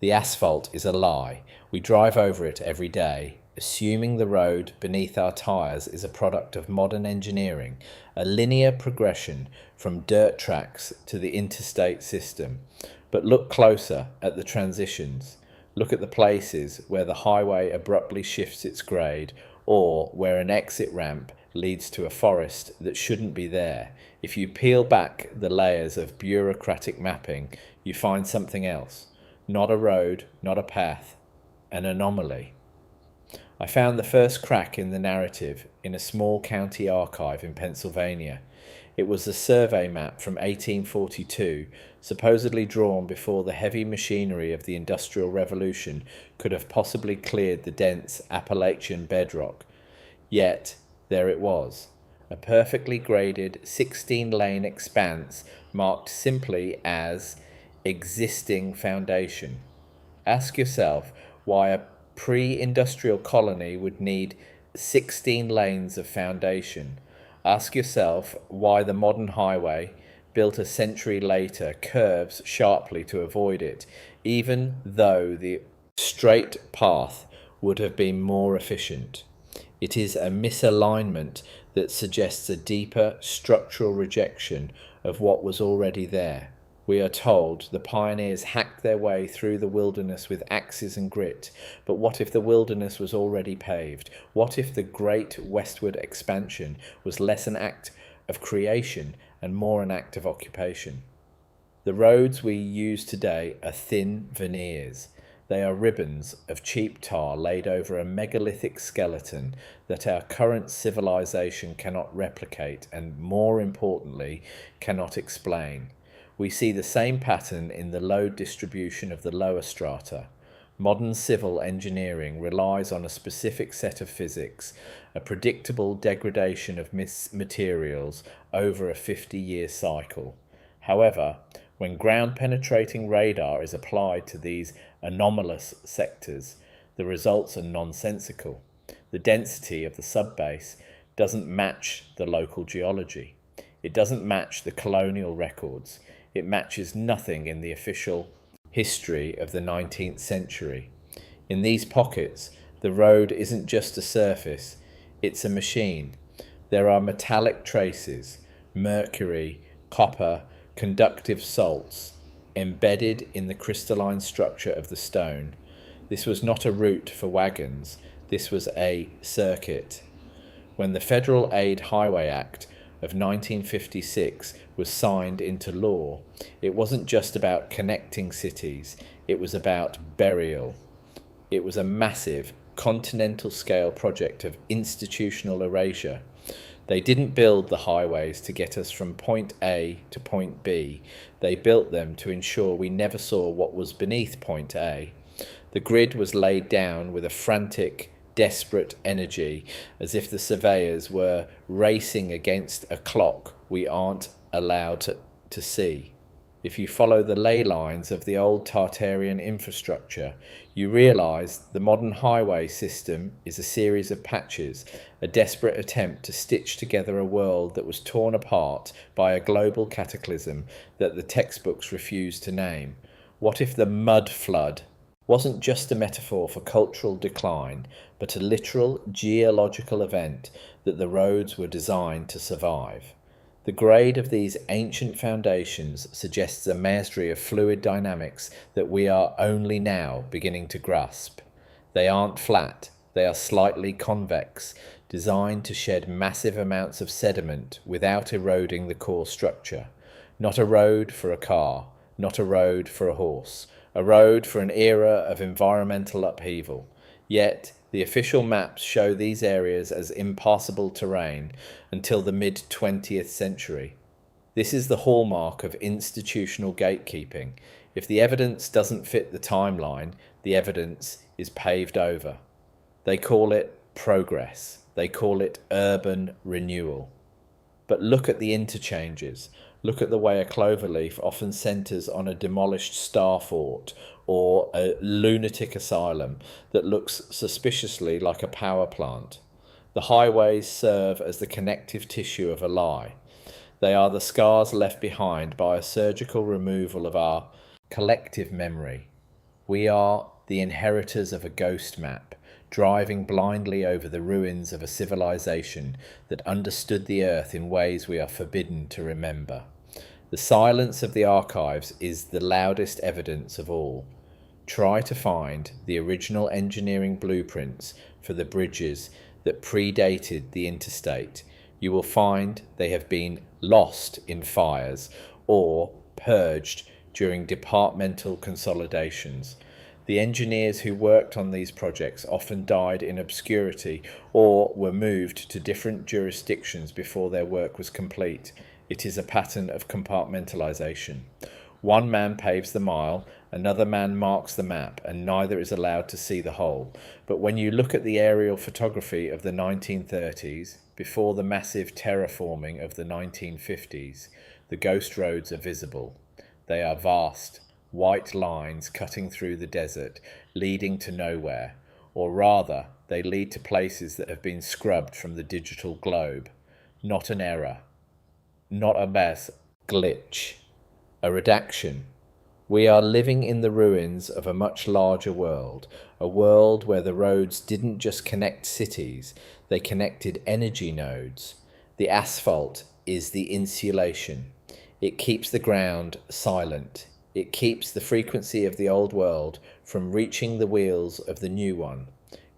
The asphalt is a lie. We drive over it every day, assuming the road beneath our tyres is a product of modern engineering, a linear progression from dirt tracks to the interstate system. But look closer at the transitions. Look at the places where the highway abruptly shifts its grade, or where an exit ramp leads to a forest that shouldn't be there. If you peel back the layers of bureaucratic mapping, you find something else. Not a road, not a path, an anomaly. I found the first crack in the narrative in a small county archive in Pennsylvania. It was a survey map from 1842, supposedly drawn before the heavy machinery of the Industrial Revolution could have possibly cleared the dense Appalachian bedrock. Yet, there it was, a perfectly graded 16-lane expanse marked simply as existing foundation. Ask yourself why a pre-industrial colony would need 16 lanes of foundation. Ask yourself why the modern highway, built a century later, curves sharply to avoid it, even though the straight path would have been more efficient. It is a misalignment that suggests a deeper structural rejection of what was already there. We are told the pioneers hacked their way through the wilderness with axes and grit, but what if the wilderness was already paved? What if the great westward expansion was less an act of creation and more an act of occupation? The roads we use today are thin veneers. They are ribbons of cheap tar laid over a megalithic skeleton that our current civilization cannot replicate and, more importantly, cannot explain. We see the same pattern in the load distribution of the lower strata. Modern civil engineering relies on a specific set of physics, a predictable degradation of materials over a 50-year cycle. However, when ground-penetrating radar is applied to these anomalous sectors, the results are nonsensical. The density of the subbase doesn't match the local geology. It doesn't match the colonial records. It matches nothing in the official history of the 19th century. In these pockets, the road isn't just a surface, it's a machine. There are metallic traces, mercury, copper, conductive salts, embedded in the crystalline structure of the stone. This was not a route for wagons, this was a circuit. When the Federal Aid Highway Act of 1956 was signed into law, it wasn't just about connecting cities, it was about burial. It was a massive, continental-scale project of institutional erasure. They didn't build the highways to get us from point A to point B. They built them to ensure we never saw what was beneath point A. The grid was laid down with a frantic, desperate energy, as if the surveyors were racing against a clock we aren't allowed to see. If you follow the ley lines of the old Tartarian infrastructure, you realise the modern highway system is a series of patches, a desperate attempt to stitch together a world that was torn apart by a global cataclysm that the textbooks refuse to name. What if the mud flood wasn't just a metaphor for cultural decline, but a literal geological event that the roads were designed to survive? The grade of these ancient foundations suggests a mastery of fluid dynamics that we are only now beginning to grasp. They aren't flat, they are slightly convex, designed to shed massive amounts of sediment without eroding the core structure. Not a road for a car, not a road for a horse, a road for an era of environmental upheaval. Yet, the official maps show these areas as impassable terrain until the mid-20th century. This is the hallmark of institutional gatekeeping. If the evidence doesn't fit the timeline, the evidence is paved over. They call it progress. They call it urban renewal. But look at the interchanges. Look at the way a cloverleaf often centres on a demolished star fort or a lunatic asylum that looks suspiciously like a power plant. The highways serve as the connective tissue of a lie. They are the scars left behind by a surgical removal of our collective memory. We are the inheritors of a ghost map, driving blindly over the ruins of a civilization that understood the earth in ways we are forbidden to remember. The silence of the archives is the loudest evidence of all. Try to find the original engineering blueprints for the bridges that predated the interstate. You will find they have been lost in fires or purged during departmental consolidations. The engineers who worked on these projects often died in obscurity or were moved to different jurisdictions before their work was complete. It is a pattern of compartmentalization. One man paves the mile, another man marks the map, and neither is allowed to see the whole. But when you look at the aerial photography of the 1930s, before the massive terraforming of the 1950s, the ghost roads are visible. They are vast, white lines cutting through the desert, leading to nowhere, or rather, they lead to places that have been scrubbed from the digital globe. Not an error, not a mass glitch, a redaction. We are living in the ruins of a much larger world, a world where the roads didn't just connect cities, they connected energy nodes. The asphalt is the insulation. It keeps the ground silent. It keeps the frequency of the old world from reaching the wheels of the new one.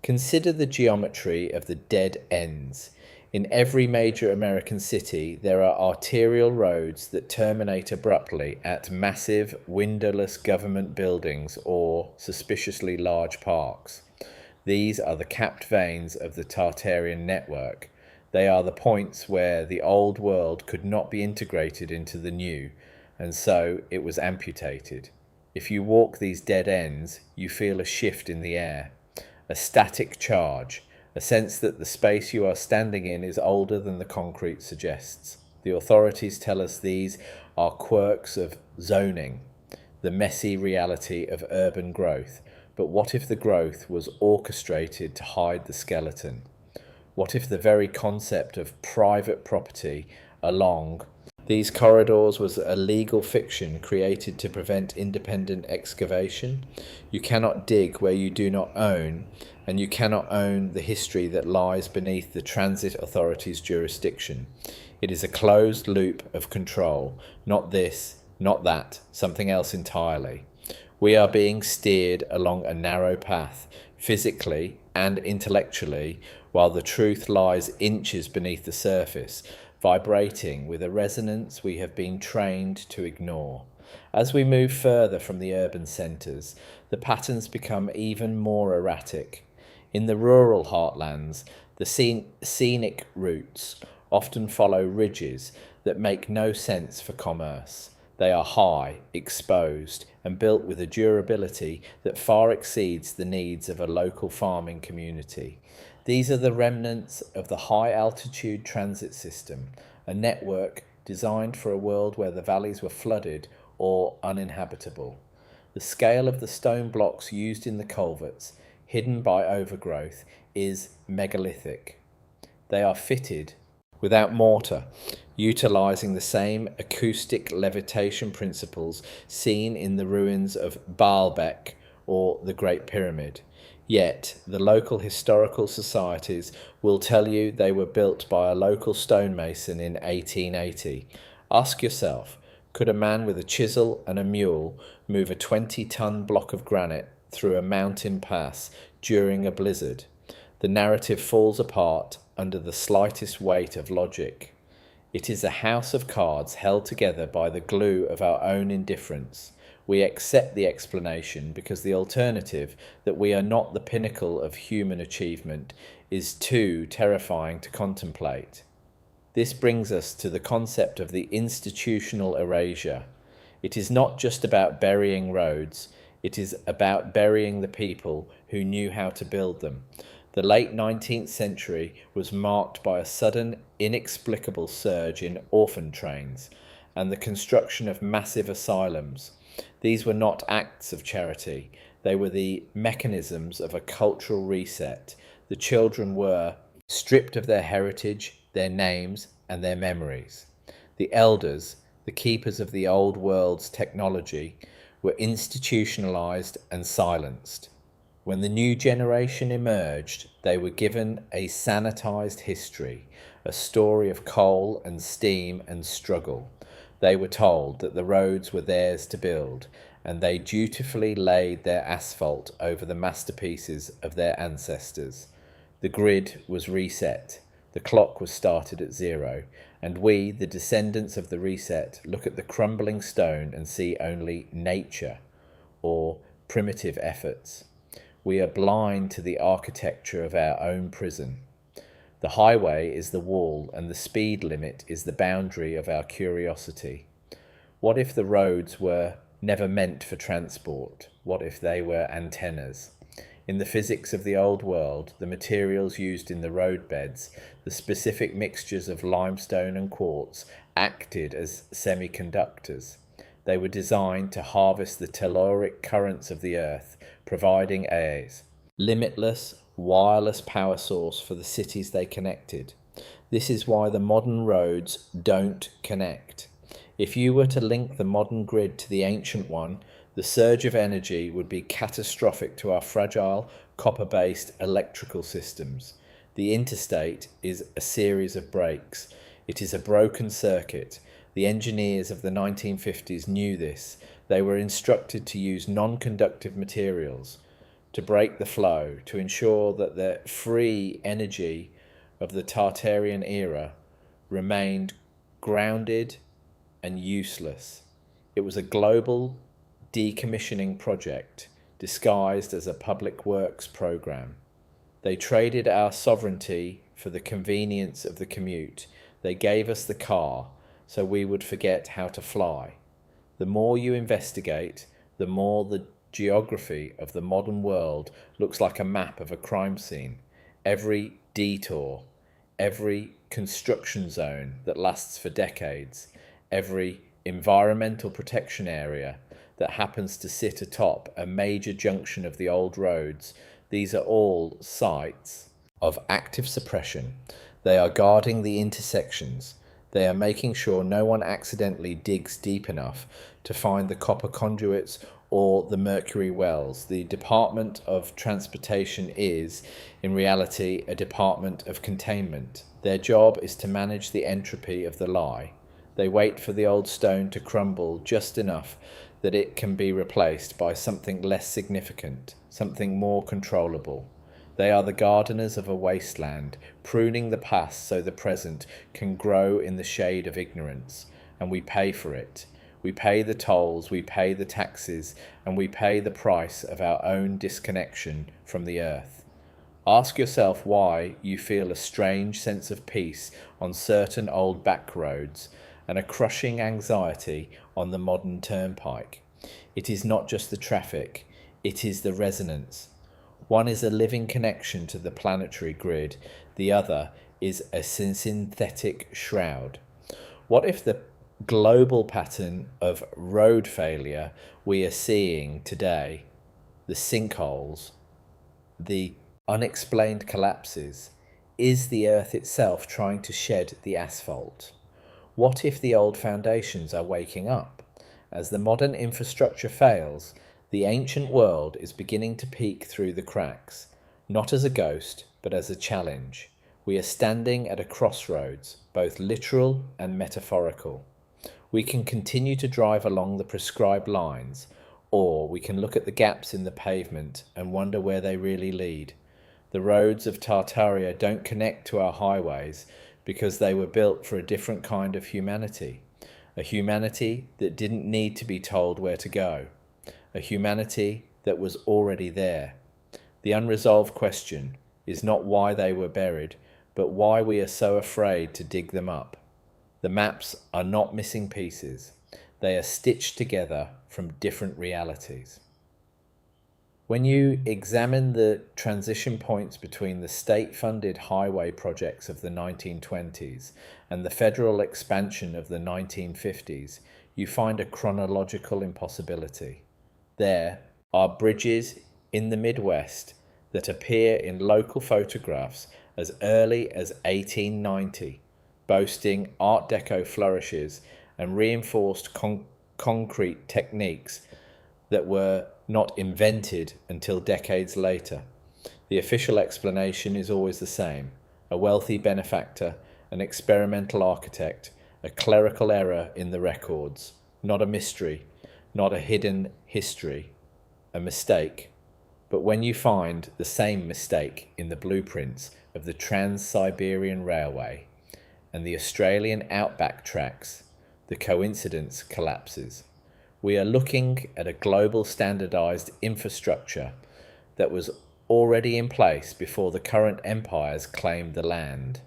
Consider the geometry of the dead ends. In every major American city, there are arterial roads that terminate abruptly at massive, windowless government buildings or suspiciously large parks. These are the capped veins of the Tartarian network. They are the points where the old world could not be integrated into the new, and so it was amputated. If you walk these dead ends, you feel a shift in the air, a static charge, a sense that the space you are standing in is older than the concrete suggests. The authorities tell us these are quirks of zoning, the messy reality of urban growth. But what if the growth was orchestrated to hide the skeleton? What if the very concept of private property along these corridors was a legal fiction created to prevent independent excavation? You cannot dig where you do not own, and you cannot own the history that lies beneath the transit authority's jurisdiction. It is a closed loop of control, not this, not that, something else entirely. We are being steered along a narrow path, physically and intellectually, while the truth lies inches beneath the surface, vibrating with a resonance we have been trained to ignore. As we move further from the urban centres, the patterns become even more erratic. In the rural heartlands, the scenic routes often follow ridges that make no sense for commerce. They are high, exposed, and built with a durability that far exceeds the needs of a local farming community. These are the remnants of the high-altitude transit system, a network designed for a world where the valleys were flooded or uninhabitable. The scale of the stone blocks used in the culverts, hidden by overgrowth, is megalithic. They are fitted without mortar, utilizing the same acoustic levitation principles seen in the ruins of Baalbek or the Great Pyramid. Yet, the local historical societies will tell you they were built by a local stonemason in 1880. Ask yourself, could a man with a chisel and a mule move a 20-ton block of granite through a mountain pass during a blizzard? The narrative falls apart under the slightest weight of logic. It is a house of cards held together by the glue of our own indifference. We accept the explanation because the alternative, that we are not the pinnacle of human achievement, is too terrifying to contemplate. This brings us to the concept of the institutional erasure. It is not just about burying roads, it is about burying the people who knew how to build them. The late 19th century was marked by a sudden, inexplicable surge in orphan trains and the construction of massive asylums. These were not acts of charity. They were the mechanisms of a cultural reset. The children were stripped of their heritage, their names, and their memories. The elders, the keepers of the old world's technology, were institutionalized and silenced. When the new generation emerged, they were given a sanitized history, a story of coal and steam and struggle. They were told that the roads were theirs to build, and they dutifully laid their asphalt over the masterpieces of their ancestors. The grid was reset, the clock was started at zero, and we, the descendants of the reset, look at the crumbling stone and see only nature or primitive efforts. We are blind to the architecture of our own prison. The highway is the wall, and the speed limit is the boundary of our curiosity. What if the roads were never meant for transport? What if they were antennas? In the physics of the old world, the materials used in the roadbeds, the specific mixtures of limestone and quartz, acted as semiconductors. They were designed to harvest the telluric currents of the earth, providing a limitless, wireless power source for the cities they connected. This is why the modern roads don't connect. If you were to link the modern grid to the ancient one, the surge of energy would be catastrophic to our fragile, copper-based electrical systems. The interstate is a series of breaks. It is a broken circuit. The engineers of the 1950s knew this. They were instructed to use non-conductive materials to break the flow, to ensure that the free energy of the Tartarian era remained grounded and useless. It was a global decommissioning project disguised as a public works program. They traded our sovereignty for the convenience of the commute. They gave us the car so we would forget how to fly. The more you investigate, the more the geography of the modern world looks like a map of a crime scene. Every detour, every construction zone that lasts for decades, every environmental protection area that happens to sit atop a major junction of the old roads, these are all sites of active suppression. They are guarding the intersections. They are making sure no one accidentally digs deep enough to find the copper conduits or the mercury wells. The Department of Transportation is, in reality, a department of containment. Their job is to manage the entropy of the lie. They wait for the old stone to crumble just enough that it can be replaced by something less significant, something more controllable. They are the gardeners of a wasteland, pruning the past so the present can grow in the shade of ignorance, and we pay for it. We pay the tolls, we pay the taxes, and we pay the price of our own disconnection from the earth. Ask yourself why you feel a strange sense of peace on certain old back roads and a crushing anxiety on the modern turnpike. It is not just the traffic, it is the resonance. One is a living connection to the planetary grid, the other is a synthetic shroud. What if the global pattern of road failure we are seeing today, the sinkholes, the unexplained collapses, is the earth itself trying to shed the asphalt? What if the old foundations are waking up? As the modern infrastructure fails, the ancient world is beginning to peek through the cracks, not as a ghost, but as a challenge. We are standing at a crossroads, both literal and metaphorical. We can continue to drive along the prescribed lines, or we can look at the gaps in the pavement and wonder where they really lead. The roads of Tartaria don't connect to our highways because they were built for a different kind of humanity, a humanity that didn't need to be told where to go, a humanity that was already there. The unresolved question is not why they were buried, but why we are so afraid to dig them up. The maps are not missing pieces. They are stitched together from different realities. When you examine the transition points between the state-funded highway projects of the 1920s and the federal expansion of the 1950s, you find a chronological impossibility. There are bridges in the Midwest that appear in local photographs as early as 1890, boasting Art Deco flourishes and reinforced concrete techniques, that were not invented until decades later. The official explanation is always the same: a wealthy benefactor, an experimental architect, a clerical error in the records, not a mystery, not a hidden history, a mistake. But when you find the same mistake in the blueprints of the Trans-Siberian Railway and the Australian outback tracks, the coincidence collapses. We are looking at a global standardized infrastructure that was already in place before the current empires claimed the land.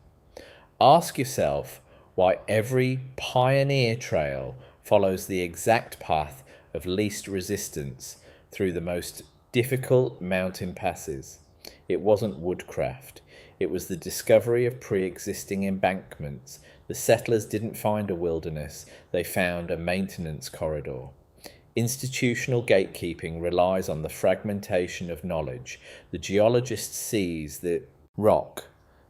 Ask yourself why every pioneer trail follows the exact path of least resistance through the most difficult mountain passes. It wasn't woodcraft. It was the discovery of pre-existing embankments. The settlers didn't find a wilderness, they found a maintenance corridor. Institutional gatekeeping relies on the fragmentation of knowledge. The geologist sees the rock,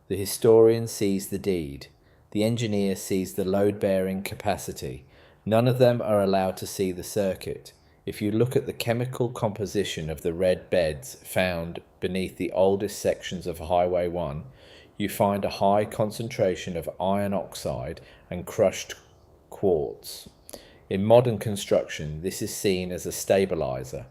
the historian sees the deed, the engineer sees the load-bearing capacity. None of them are allowed to see the circuit. If you look at the chemical composition of the red beds found beneath the oldest sections of Highway 1, you find a high concentration of iron oxide and crushed quartz. In modern construction, this is seen as a stabilizer.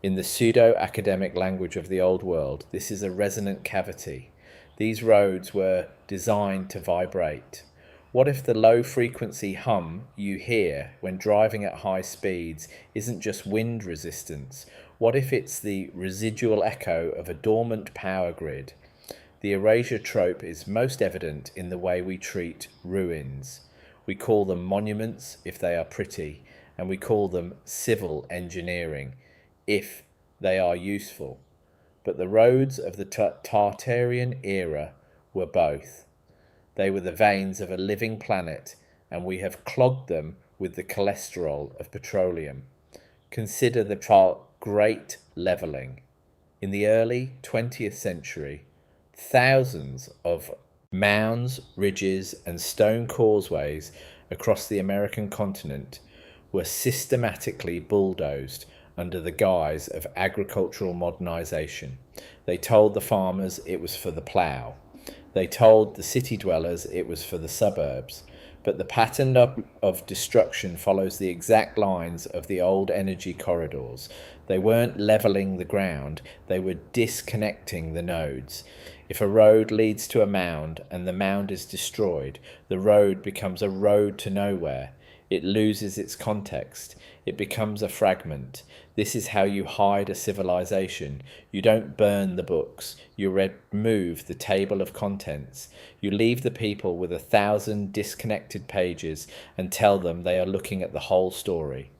In the pseudo-academic language of the old world, this is a resonant cavity. These roads were designed to vibrate. What if the low-frequency hum you hear when driving at high speeds isn't just wind resistance? What if it's the residual echo of a dormant power grid? The erasure trope is most evident in the way we treat ruins. We call them monuments if they are pretty, and we call them civil engineering if they are useful. But the roads of the Tartarian era were both. They were the veins of a living planet, and we have clogged them with the cholesterol of petroleum. Consider the great levelling. In the early 20th century, thousands of mounds, ridges, and stone causeways across the American continent were systematically bulldozed under the guise of agricultural modernization. They told the farmers it was for the plough. They told the city dwellers it was for the suburbs. But the pattern of destruction follows the exact lines of the old energy corridors. They weren't levelling the ground, they were disconnecting the nodes. If a road leads to a mound and the mound is destroyed, the road becomes a road to nowhere. It loses its context. It becomes a fragment. This is how you hide a civilization. You don't burn the books. You remove the table of contents. You leave the people with 1,000 disconnected pages and tell them they are looking at the whole story.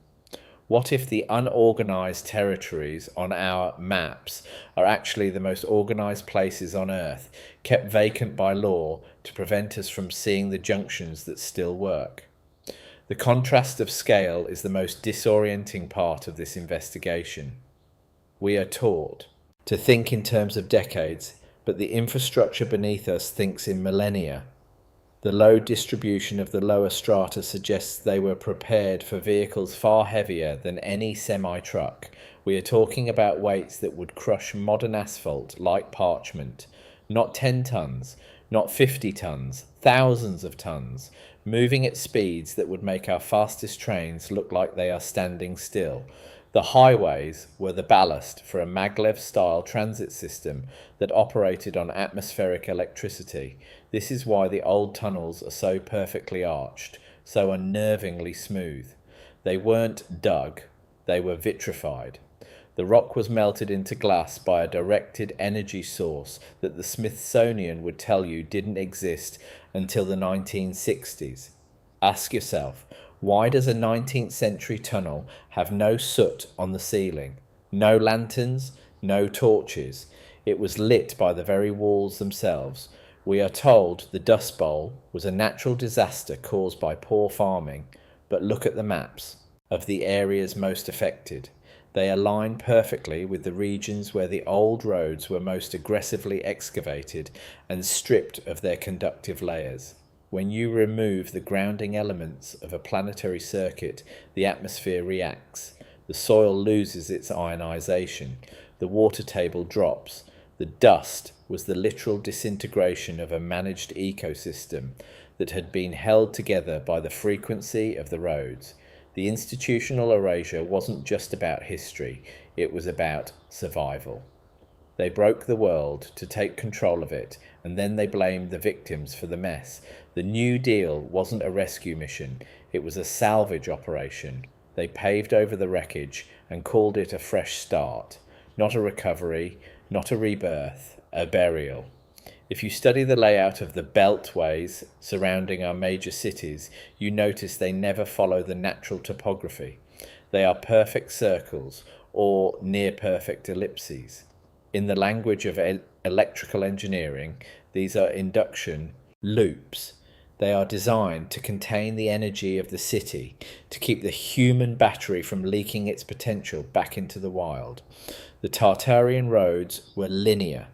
What if the unorganized territories on our maps are actually the most organized places on Earth, kept vacant by law to prevent us from seeing the junctions that still work? The contrast of scale is the most disorienting part of this investigation. We are taught to think in terms of decades, but the infrastructure beneath us thinks in millennia. The load distribution of the lower strata suggests they were prepared for vehicles far heavier than any semi-truck. We are talking about weights that would crush modern asphalt like parchment. Not 10 tons, not 50 tons, thousands of tons, moving at speeds that would make our fastest trains look like they are standing still. The highways were the ballast for a maglev-style transit system that operated on atmospheric electricity. This is why the old tunnels are so perfectly arched, so unnervingly smooth. They weren't dug, they were vitrified. The rock was melted into glass by a directed energy source that the Smithsonian would tell you didn't exist until the 1960s. Ask yourself, why does a 19th century tunnel have no soot on the ceiling, no lanterns, no torches? It was lit by the very walls themselves. We are told the Dust Bowl was a natural disaster caused by poor farming, but look at the maps of the areas most affected. They align perfectly with the regions where the old roads were most aggressively excavated and stripped of their conductive layers. When you remove the grounding elements of a planetary circuit, the atmosphere reacts. The soil loses its ionization. The water table drops. The dust was the literal disintegration of a managed ecosystem that had been held together by the frequency of the roads. The institutional erasure wasn't just about history, it was about survival. They broke the world to take control of it, and then they blamed the victims for the mess. The New Deal wasn't a rescue mission, it was a salvage operation. They paved over the wreckage and called it a fresh start. Not a recovery, not a rebirth, a burial. If you study the layout of the beltways surrounding our major cities, you notice they never follow the natural topography. They are perfect circles or near-perfect ellipses. In the language of electrical engineering, these are induction loops. They are designed to contain the energy of the city, to keep the human battery from leaking its potential back into the wild. The Tartarian roads were linear.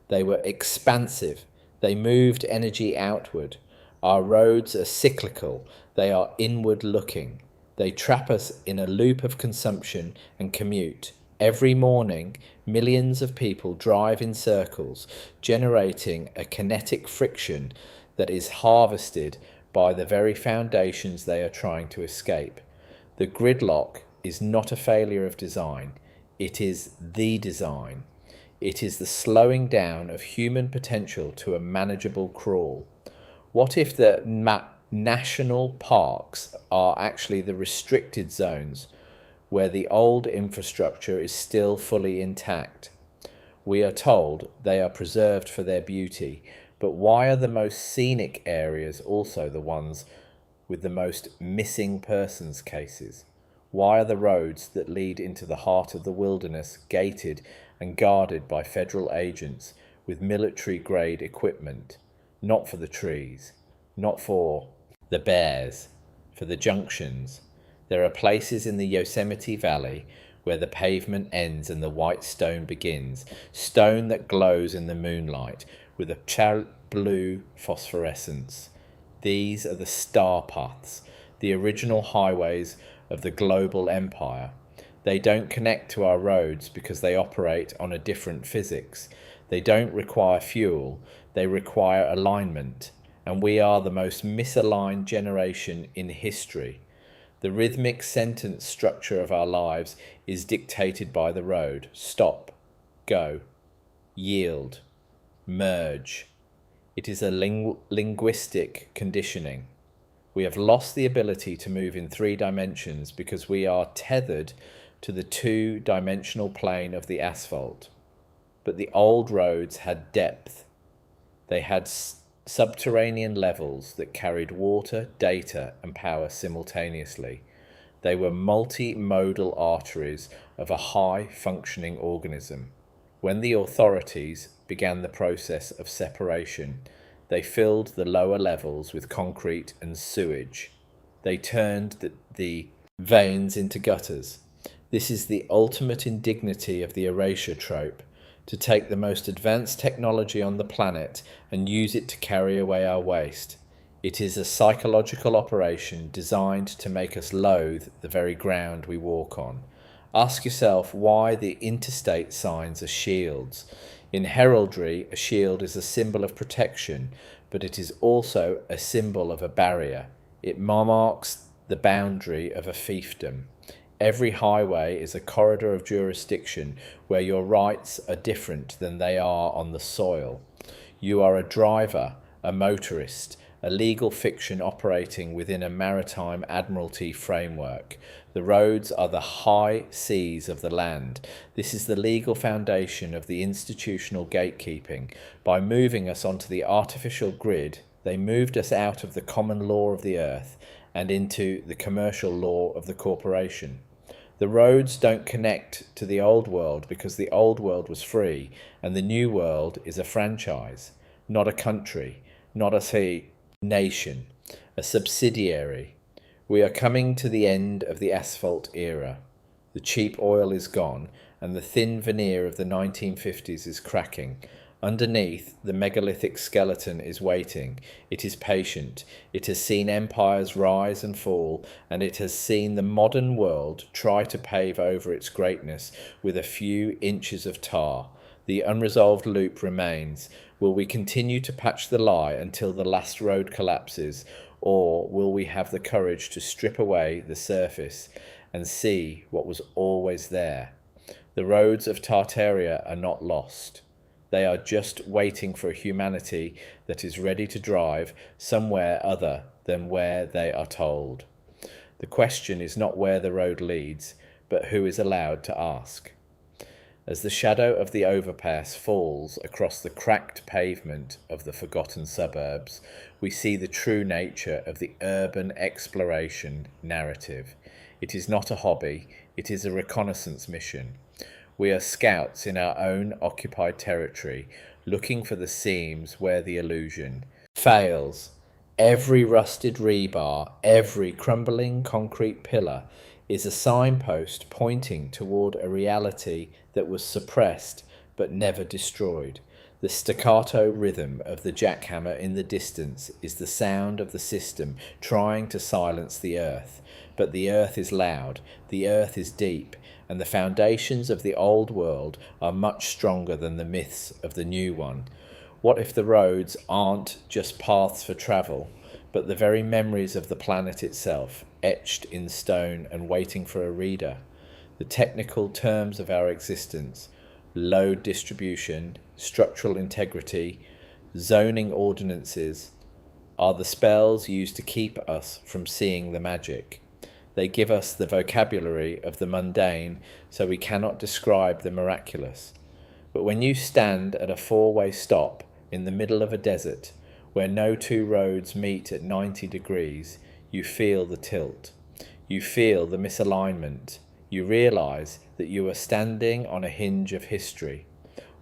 They were expansive. They moved energy outward. Our roads are cyclical. They are inward looking. They trap us in a loop of consumption and commute. Every morning, millions of people drive in circles, generating a kinetic friction that is harvested by the very foundations they are trying to escape. The gridlock is not a failure of design. It is the design. It is the slowing down of human potential to a manageable crawl. What if the national parks are actually the restricted zones where the old infrastructure is still fully intact? We are told they are preserved for their beauty, but why are the most scenic areas also the ones with the most missing persons cases? Why are the roads that lead into the heart of the wilderness gated and guarded by federal agents with military-grade equipment? Not for the trees, not for the bears, for the junctions. There are places in the Yosemite Valley where the pavement ends and the white stone begins, stone that glows in the moonlight with a pale blue phosphorescence. These are the star paths, the original highways of the global empire. They don't connect to our roads because they operate on a different physics. They don't require fuel, they require alignment. And we are the most misaligned generation in history. The rhythmic sentence structure of our lives is dictated by the road. Stop, go, yield, merge. It is a linguistic conditioning. We have lost the ability to move in 3 dimensions because we are tethered to the 2-dimensional plane of the asphalt. But the old roads had depth. They had subterranean levels that carried water, data, and power simultaneously. They were multimodal arteries of a high-functioning organism. When the authorities began the process of separation, they filled the lower levels with concrete and sewage. They turned the veins into gutters. This is the ultimate indignity of the erasure trope, to take the most advanced technology on the planet and use it to carry away our waste. It is a psychological operation designed to make us loathe the very ground we walk on. Ask yourself why the interstate signs are shields. In heraldry, a shield is a symbol of protection, but it is also a symbol of a barrier. It marks the boundary of a fiefdom. Every highway is a corridor of jurisdiction where your rights are different than they are on the soil. You are a driver, a motorist, a legal fiction operating within a maritime admiralty framework. The roads are the high seas of the land. This is the legal foundation of the institutional gatekeeping. By moving us onto the artificial grid, they moved us out of the common law of the earth and into the commercial law of the corporation. The roads don't connect to the old world because the old world was free and the new world is a franchise, not a country, not a nation, a subsidiary. We are coming to the end of the asphalt era. The cheap oil is gone and the thin veneer of the 1950s is cracking. Underneath, the megalithic skeleton is waiting. It is patient. It has seen empires rise and fall, and it has seen the modern world try to pave over its greatness with a few inches of tar. The unresolved loop remains. Will we continue to patch the lie until the last road collapses, or will we have the courage to strip away the surface and see what was always there? The roads of Tartaria are not lost. They are just waiting for a humanity that is ready to drive somewhere other than where they are told. The question is not where the road leads, but who is allowed to ask. As the shadow of the overpass falls across the cracked pavement of the forgotten suburbs, we see the true nature of the urban exploration narrative. It is not a hobby, it is a reconnaissance mission. We are scouts in our own occupied territory, looking for the seams where the illusion fails. Every rusted rebar, every crumbling concrete pillar is a signpost pointing toward a reality that was suppressed but never destroyed. The staccato rhythm of the jackhammer in the distance is the sound of the system trying to silence the earth. But the earth is loud, the earth is deep, and the foundations of the old world are much stronger than the myths of the new one. What if the roads aren't just paths for travel, but the very memories of the planet itself, etched in stone and waiting for a reader? The technical terms of our existence, load distribution, structural integrity, zoning ordinances, are the spells used to keep us from seeing the magic. They give us the vocabulary of the mundane, so we cannot describe the miraculous. But when you stand at a four-way stop in the middle of a desert, where no two roads meet at 90 degrees, you feel the tilt. You feel the misalignment. You realize that you are standing on a hinge of history.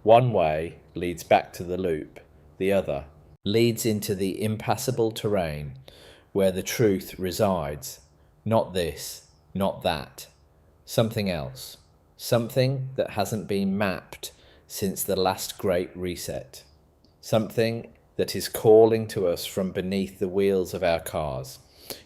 One way leads back to the loop. The other leads into the impassable terrain where the truth resides. Not this, not that. Something else. Something that hasn't been mapped since the last great reset. Something that is calling to us from beneath the wheels of our cars.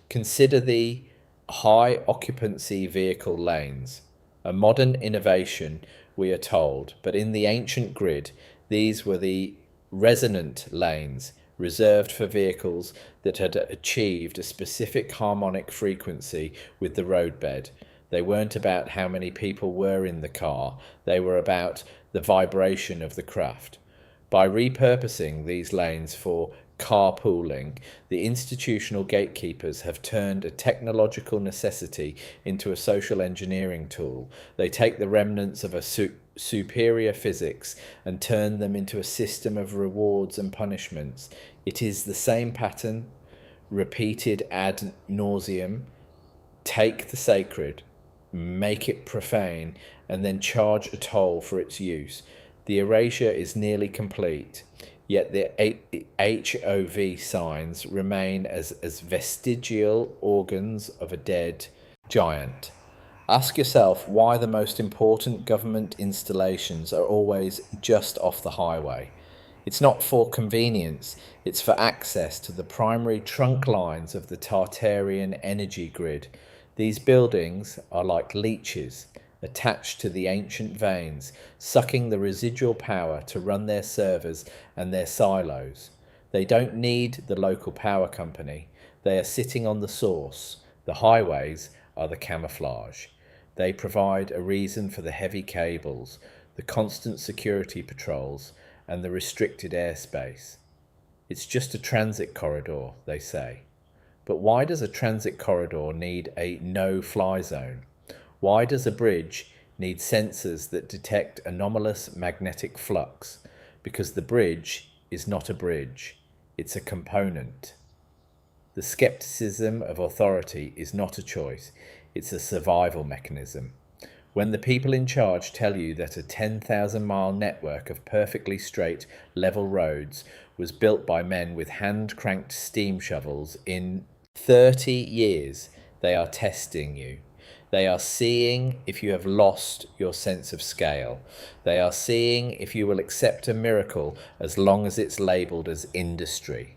Consider the high occupancy vehicle lanes. A modern innovation, we are told, but in the ancient grid, these were the resonant lanes reserved for vehicles that had achieved a specific harmonic frequency with the roadbed. They weren't about how many people were in the car, they were about the vibration of the craft. By repurposing these lanes for carpooling, the institutional gatekeepers have turned a technological necessity into a social engineering tool. They take the remnants of a superior physics and turn them into a system of rewards and punishments. It is the same pattern, repeated ad nauseum. Take the sacred, make it profane, and then charge a toll for its use. The erasure is nearly complete, yet the HOV signs remain as vestigial organs of a dead giant. Ask yourself why the most important government installations are always just off the highway. It's not for convenience, it's for access to the primary trunk lines of the Tartarian energy grid. These buildings are like leeches, attached to the ancient veins, sucking the residual power to run their servers and their silos. They don't need the local power company. They are sitting on the source. The highways are the camouflage. They provide a reason for the heavy cables, the constant security patrols, and the restricted airspace. It's just a transit corridor, they say. But why does a transit corridor need a no-fly zone? Why does a bridge need sensors that detect anomalous magnetic flux? Because the bridge is not a bridge, it's a component. The skepticism of authority is not a choice, it's a survival mechanism. When the people in charge tell you that a 10,000-mile network of perfectly straight, level roads was built by men with hand-cranked steam shovels in 30 years, they are testing you. They are seeing if you have lost your sense of scale. They are seeing if you will accept a miracle as long as it's labelled as industry.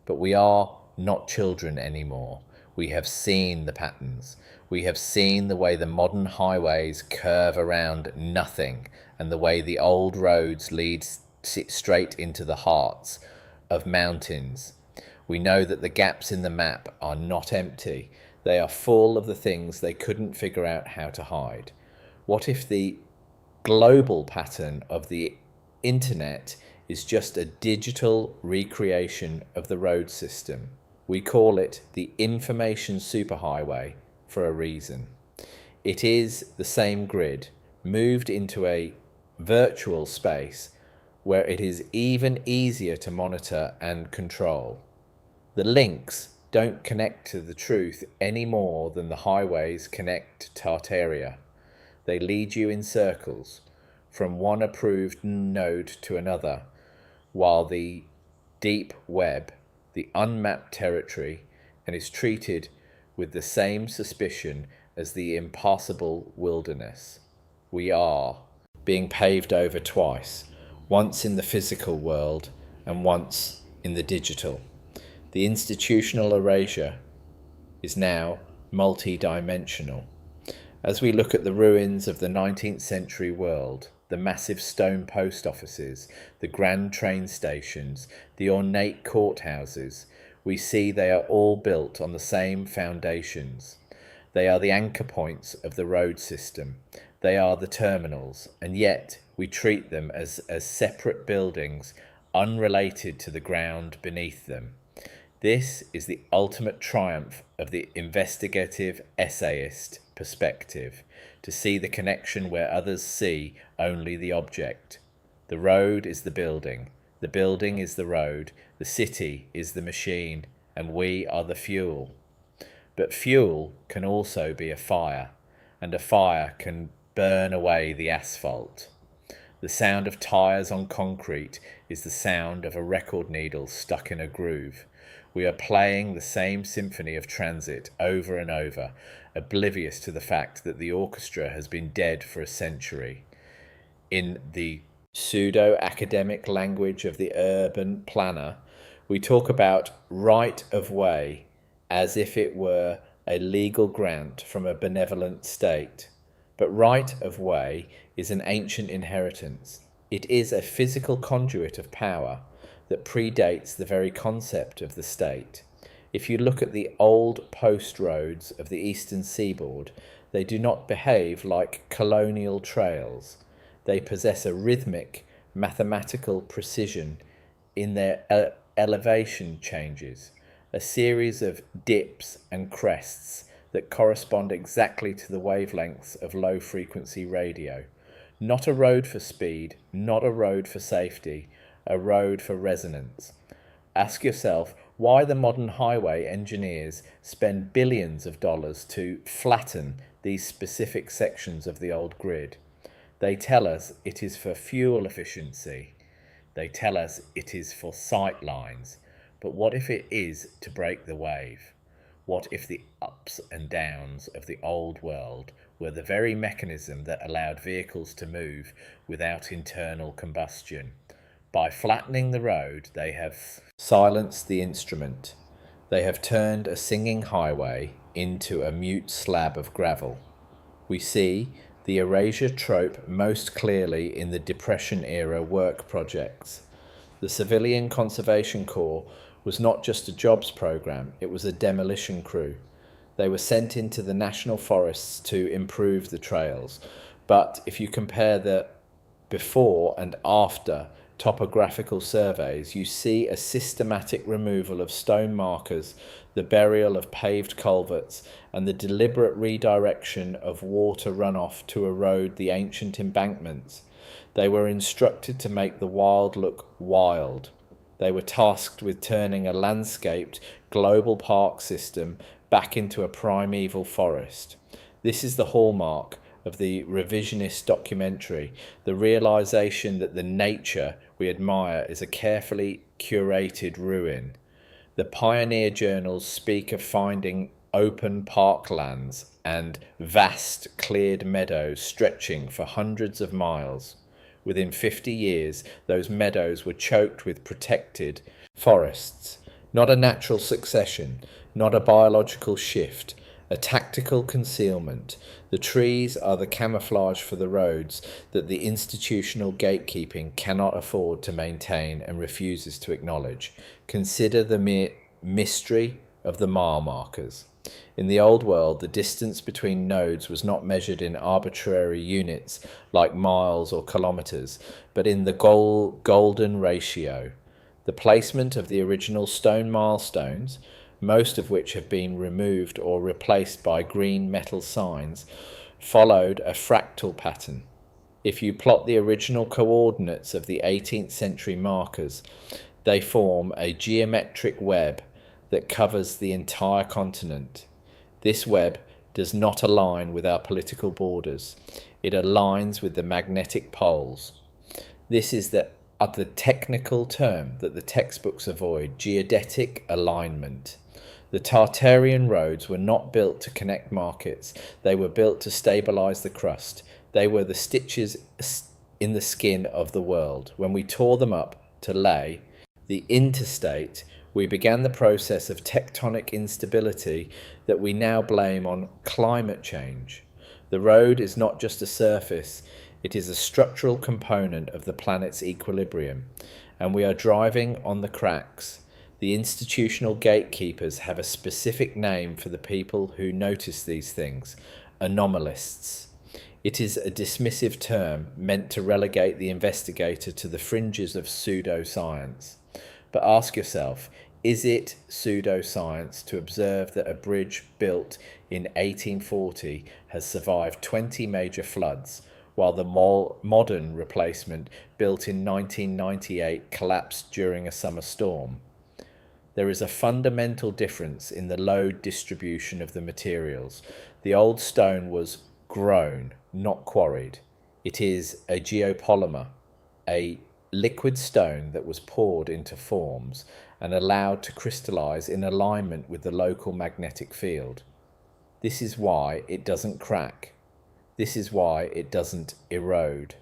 But we are not children anymore. We have seen the patterns. We have seen the way the modern highways curve around nothing and the way the old roads lead straight into the hearts of mountains. We know that the gaps in the map are not empty. They are full of the things they couldn't figure out how to hide. What if the global pattern of the internet is just a digital recreation of the road system? We call it the information superhighway for a reason. It is the same grid moved into a virtual space where it is even easier to monitor and control. The links don't connect to the truth any more than the highways connect to Tartaria. They lead you in circles from one approved node to another, while the deep web, the unmapped territory, and is treated with the same suspicion as the impassable wilderness. We are being paved over twice, once in the physical world and once in the digital. The institutional erasure is now multi-dimensional. As we look at the ruins of the 19th century world, the massive stone post offices, the grand train stations, the ornate courthouses, we see they are all built on the same foundations. They are the anchor points of the road system. They are the terminals, and yet we treat them as separate buildings, unrelated to the ground beneath them. This is the ultimate triumph of the investigative essayist perspective, to see the connection where others see only the object. The road is the building is the road, the city is the machine, and we are the fuel. But fuel can also be a fire, and a fire can burn away the asphalt. The sound of tyres on concrete is the sound of a record needle stuck in a groove. We are playing the same symphony of transit over and over, oblivious to the fact that the orchestra has been dead for a century. In the pseudo-academic language of the urban planner, we talk about right of way as if it were a legal grant from a benevolent state. But right of way is an ancient inheritance. It is a physical conduit of power that predates the very concept of the state. If you look at the old post roads of the eastern seaboard, they do not behave like colonial trails. They possess a rhythmic, mathematical precision in their elevation changes, a series of dips and crests that correspond exactly to the wavelengths of low-frequency radio. Not a road for speed, not a road for safety, a road for resonance. Ask yourself why the modern highway engineers spend billions of dollars to flatten these specific sections of the old grid. They tell us it is for fuel efficiency. They tell us it is for sight lines. But what if it is to break the wave? What if the ups and downs of the old world were the very mechanism that allowed vehicles to move without internal combustion? By flattening the road, they have silenced the instrument. They have turned a singing highway into a mute slab of gravel. We see the erasure trope most clearly in the Depression-era work projects. The Civilian Conservation Corps was not just a jobs program, it was a demolition crew. They were sent into the national forests to improve the trails. But if you compare the before and after topographical surveys, you see a systematic removal of stone markers, the burial of paved culverts, and the deliberate redirection of water runoff to erode the ancient embankments. They were instructed to make the wild look wild. They were tasked with turning a landscaped global park system back into a primeval forest. This is the hallmark of the revisionist documentary, the realization that the nature we admire is a carefully curated ruin. The pioneer journals speak of finding open parklands and vast cleared meadows stretching for hundreds of miles. Within 50 years, those meadows were choked with protected forests. Not a natural succession, not a biological shift, a tactical concealment. The trees are the camouflage for the roads that the institutional gatekeeping cannot afford to maintain and refuses to acknowledge. Consider the mere mystery of the mile markers. In the old world, the distance between nodes was not measured in arbitrary units like miles or kilometers, but in the golden ratio. The placement of the original stone milestones, most of which have been removed or replaced by green metal signs, followed a fractal pattern. If you plot the original coordinates of the 18th century markers, they form a geometric web that covers the entire continent. This web does not align with our political borders. It aligns with the magnetic poles. This is the technical term that the textbooks avoid, geodetic alignment. The Tartarian roads were not built to connect markets. They were built to stabilize the crust. They were the stitches in the skin of the world. When we tore them up to lay the interstate, we began the process of tectonic instability that we now blame on climate change. The road is not just a surface, it is a structural component of the planet's equilibrium, and we are driving on the cracks. The institutional gatekeepers have a specific name for the people who notice these things: anomalists. It is a dismissive term meant to relegate the investigator to the fringes of pseudoscience. But ask yourself, is it pseudoscience to observe that a bridge built in 1840 has survived 20 major floods, while the modern replacement built in 1998 collapsed during a summer storm? There is a fundamental difference in the load distribution of the materials. The old stone was grown, not quarried. It is a geopolymer, a liquid stone that was poured into forms and allowed to crystallize in alignment with the local magnetic field. This is why it doesn't crack. This is why it doesn't erode.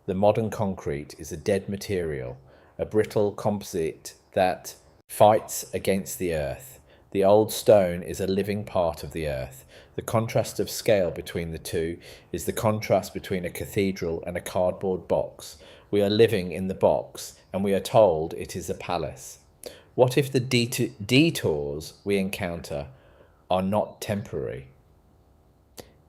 The modern concrete is a dead material, a brittle composite that fights against the earth. The old stone is a living part of the earth. The contrast of scale between the two is the contrast between a cathedral and a cardboard box. We are living in the box, and we are told it is a palace. What if the detours we encounter are not temporary?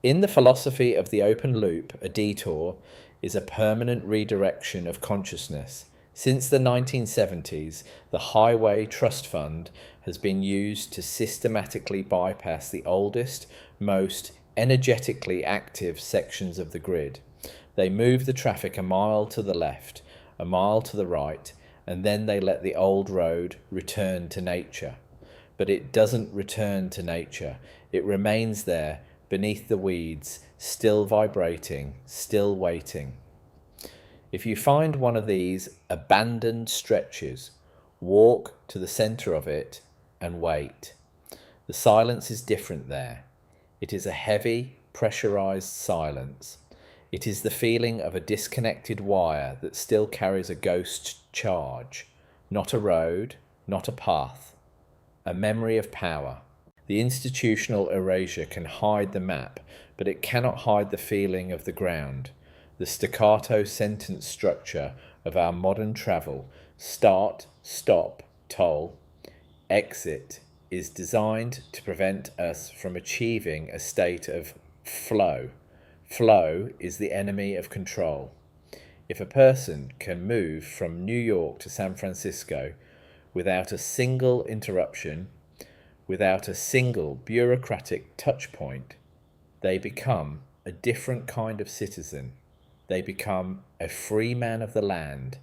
In the philosophy of the open loop, a detour is a permanent redirection of consciousness. Since the 1970s, the Highway Trust Fund has been used to systematically bypass the oldest, most energetically active sections of the grid. They move the traffic a mile to the left, a mile to the right, and then they let the old road return to nature. But it doesn't return to nature. It remains there beneath the weeds, still vibrating, still waiting. If you find one of these abandoned stretches, walk to the center of it and wait. The silence is different there. It is a heavy, pressurized silence. It is the feeling of a disconnected wire that still carries a ghost charge. Not a road, not a path. A memory of power. The institutional erasure can hide the map, but it cannot hide the feeling of the ground. The staccato sentence structure of our modern travel, start, stop, toll, exit, is designed to prevent us from achieving a state of flow. Flow is the enemy of control. If a person can move from New York to San Francisco without a single interruption, without a single bureaucratic touch point, they become a different kind of citizen. They become a free man of the land.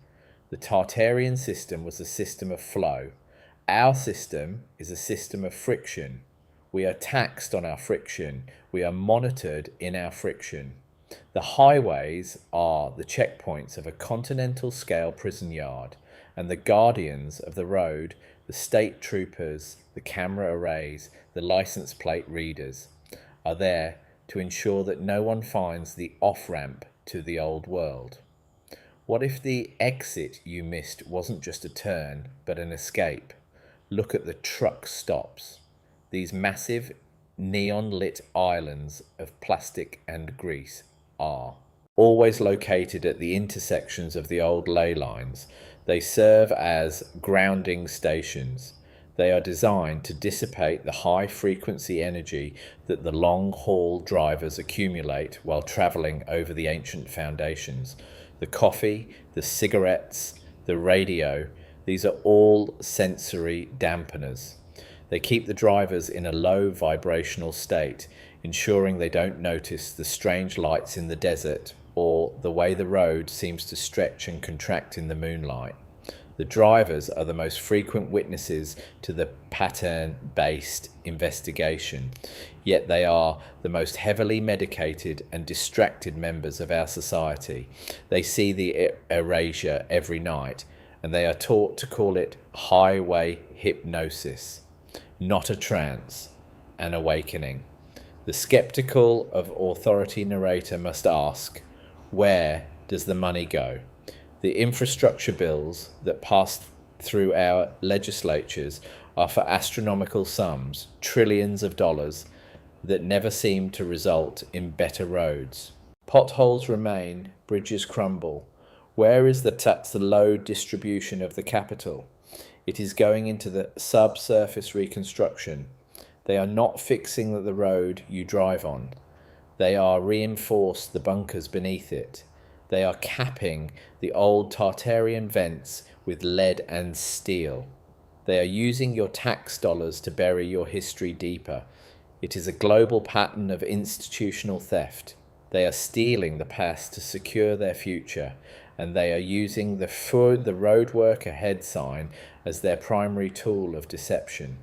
The Tartarian system was a system of flow. Our system is a system of friction. We are taxed on our friction. We are monitored in our friction. The highways are the checkpoints of a continental scale prison yard, and the guardians of the road, the state troopers, the camera arrays, the license plate readers, are there to ensure that no one finds the off-ramp to the old world? What if the exit you missed wasn't just a turn, but an escape? Look at the truck stops. These massive neon-lit islands of plastic and grease are always located at the intersections of the old ley lines. They serve as grounding stations. They are designed to dissipate the high-frequency energy that the long-haul drivers accumulate while travelling over the ancient foundations. The coffee, the cigarettes, the radio, these are all sensory dampeners. They keep the drivers in a low vibrational state, ensuring they don't notice the strange lights in the desert or the way the road seems to stretch and contract in the moonlight. The drivers are the most frequent witnesses to the pattern-based investigation, yet they are the most heavily medicated and distracted members of our society. They see the erasure every night, and they are taught to call it highway hypnosis, not a trance, an awakening. The skeptical of authority narrator must ask, where does the money go? The infrastructure bills that pass through our legislatures are for astronomical sums, trillions of dollars, that never seem to result in better roads. Potholes remain, bridges crumble. Where is the load distribution of the capital? It is going into the subsurface reconstruction. They are not fixing the road you drive on. They are reinforced the bunkers beneath it. They are capping the old Tartarian vents with lead and steel. They are using your tax dollars to bury your history deeper. It is a global pattern of institutional theft. They are stealing the past to secure their future, and they are using the road work ahead sign as their primary tool of deception.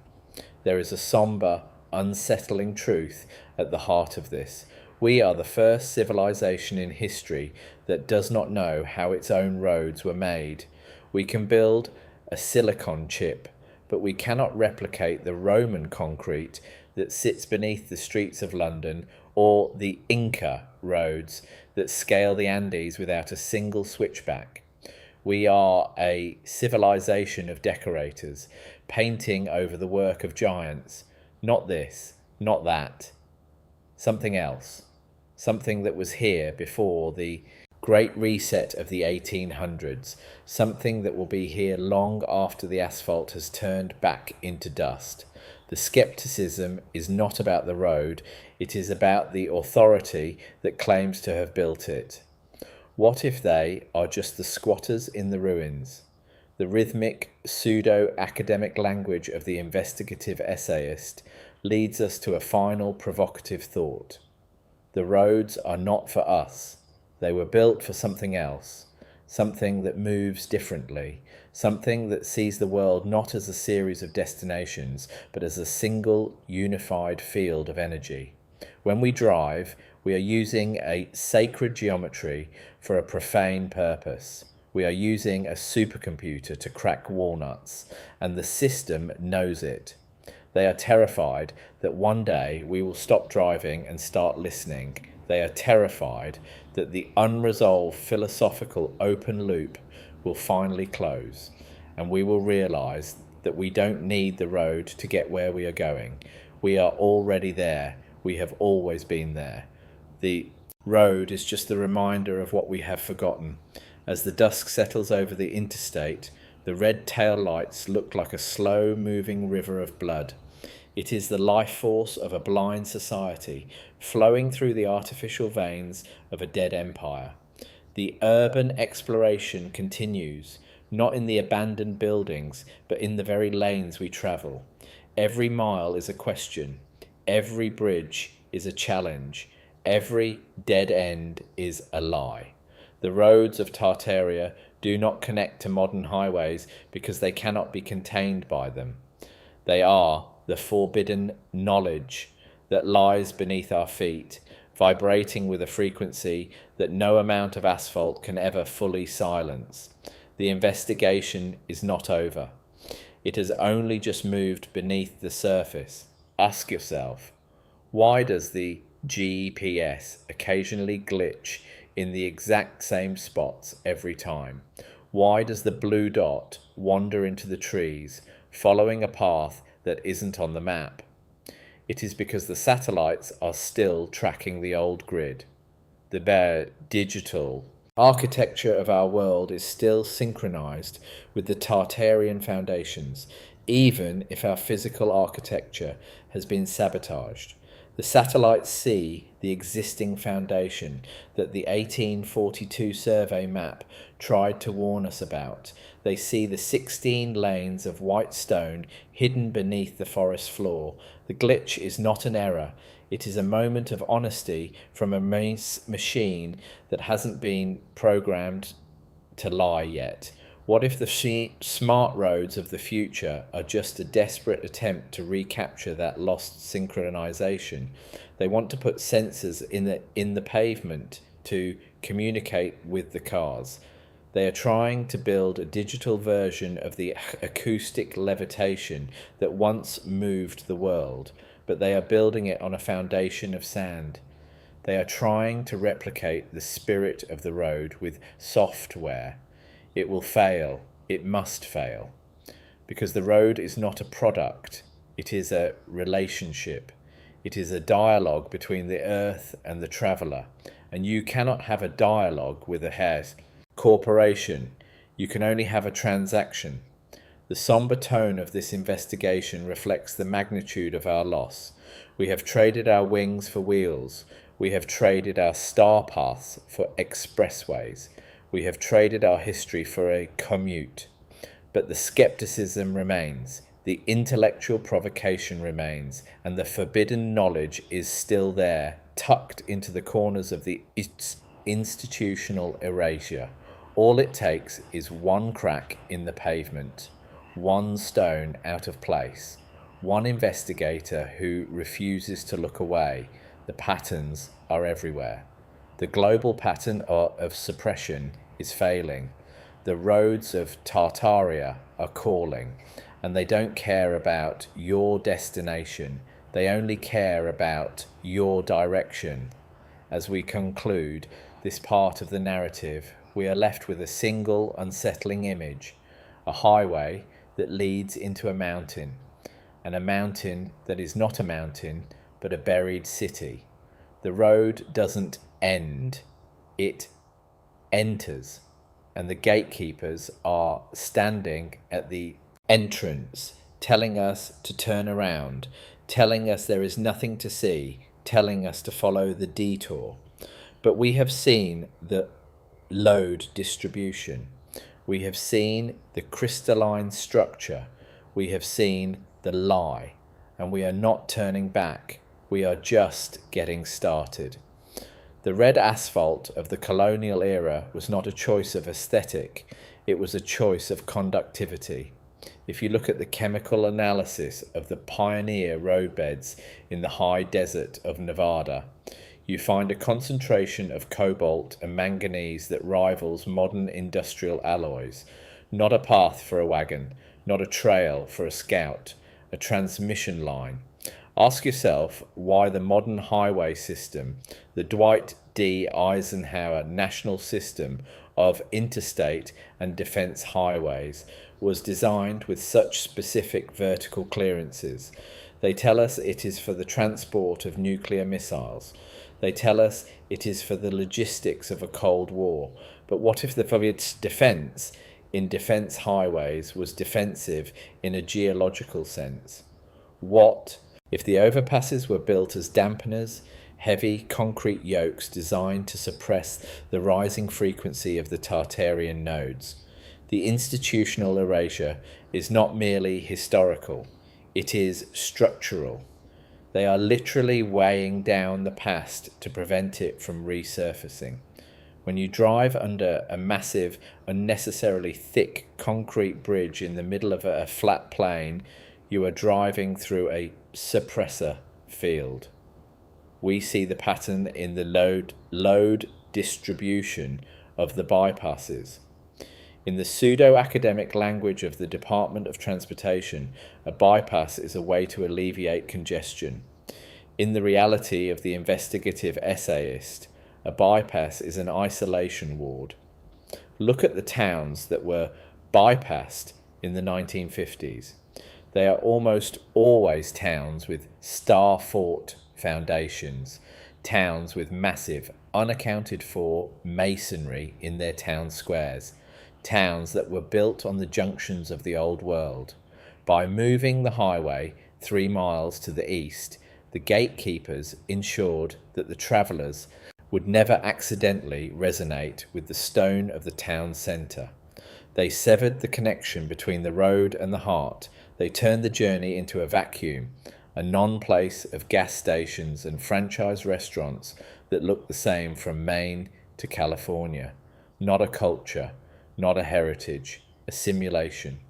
There is a somber, unsettling truth at the heart of this. We are the first civilization in history that does not know how its own roads were made. We can build a silicon chip, but we cannot replicate the Roman concrete that sits beneath the streets of London, or the Inca roads that scale the Andes without a single switchback. We are a civilization of decorators, painting over the work of giants. Not this, not that. Something else. Something that was here before the Great Reset of the 1800s. Something that will be here long after the asphalt has turned back into dust. The skepticism is not about the road, it is about the authority that claims to have built it. What if they are just the squatters in the ruins? The rhythmic, pseudo-academic language of the investigative essayist leads us to a final provocative thought. The roads are not for us. They were built for something else, something that moves differently, something that sees the world not as a series of destinations, but as a single, unified field of energy. When we drive, we are using a sacred geometry for a profane purpose. We are using a supercomputer to crack walnuts, and the system knows it. They are terrified that one day we will stop driving and start listening. They are terrified that the unresolved philosophical open loop will finally close, and we will realize that we don't need the road to get where we are going. We are already there. We have always been there. The road is just the reminder of what we have forgotten. As the dusk settles over the interstate, the red tail lights look like a slow-moving river of blood. It is the life force of a blind society flowing through the artificial veins of a dead empire. The urban exploration continues, not in the abandoned buildings, but in the very lanes we travel. Every mile is a question. Every bridge is a challenge. Every dead end is a lie. The roads of Tartaria do not connect to modern highways because they cannot be contained by them. They are the forbidden knowledge that lies beneath our feet, vibrating with a frequency that no amount of asphalt can ever fully silence. The investigation is not over. It has only just moved beneath the surface. Ask yourself, why does the GPS occasionally glitch in the exact same spots every time? Why does the blue dot wander into the trees, following a path that isn't on the map? It is because the satellites are still tracking the old grid. The bare digital architecture of our world is still synchronized with the Tartarian foundations, even if our physical architecture has been sabotaged. The satellites see the existing foundation that the 1842 survey map tried to warn us about. They see the 16 lanes of white stone hidden beneath the forest floor. The glitch is not an error. It is a moment of honesty from a machine that hasn't been programmed to lie yet. What if the smart roads of the future are just a desperate attempt to recapture that lost synchronization? They want to put sensors in the pavement to communicate with the cars. They are trying to build a digital version of the acoustic levitation that once moved the world, but they are building it on a foundation of sand. They are trying to replicate the spirit of the road with software. It will fail. It must fail. Because the road is not a product. It is a relationship. It is a dialogue between the earth and the traveller. And you cannot have a dialogue with a corporation. You can only have a transaction. The sombre tone of this investigation reflects the magnitude of our loss. We have traded our wings for wheels. We have traded our star paths for expressways. We have traded our history for a commute. But the skepticism remains, the intellectual provocation remains, and the forbidden knowledge is still there, tucked into the corners of the institutional erasure. All it takes is one crack in the pavement, one stone out of place, one investigator who refuses to look away. The patterns are everywhere. The global pattern of suppression is failing. The roads of Tartaria are calling, and they don't care about your destination. They only care about your direction. As we conclude this part of the narrative, we are left with a single unsettling image, a highway that leads into a mountain, and a mountain that is not a mountain, but a buried city. The road doesn't end, it enters, and the gatekeepers are standing at the entrance, telling us to turn around, telling us there is nothing to see, telling us to follow the detour. But we have seen the load distribution. We have seen the crystalline structure. We have seen the lie, and we are not turning back. We are just getting started. The red asphalt of the colonial era was not a choice of aesthetic, it was a choice of conductivity. If you look at the chemical analysis of the pioneer roadbeds in the high desert of Nevada, you find a concentration of cobalt and manganese that rivals modern industrial alloys. Not a path for a wagon, not a trail for a scout, a transmission line. Ask yourself why the modern highway system, the Dwight D. Eisenhower National System of Interstate and Defense Highways, was designed with such specific vertical clearances. They tell us it is for the transport of nuclear missiles. They tell us it is for the logistics of a Cold War. But what if its defense in defense highways was defensive in a geological sense? What if the overpasses were built as dampeners, heavy concrete yokes designed to suppress the rising frequency of the Tartarian nodes? The institutional erasure is not merely historical, it is structural. They are literally weighing down the past to prevent it from resurfacing. When you drive under a massive, unnecessarily thick concrete bridge in the middle of a flat plain, you are driving through a suppressor field. We see the pattern in the load distribution of the bypasses. In the pseudo-academic language of the Department of Transportation, a bypass is a way to alleviate congestion. In the reality of the investigative essayist, a bypass is an isolation ward. Look at the towns that were bypassed in the 1950s. They are almost always towns with star-fort foundations, towns with massive, unaccounted for masonry in their town squares, towns that were built on the junctions of the old world. By moving the highway 3 miles to the east, the gatekeepers ensured that the travellers would never accidentally resonate with the stone of the town centre. They severed the connection between the road and the heart. They turned the journey into a vacuum, a non-place of gas stations and franchise restaurants that looked the same from Maine to California. Not a culture, not a heritage, a simulation.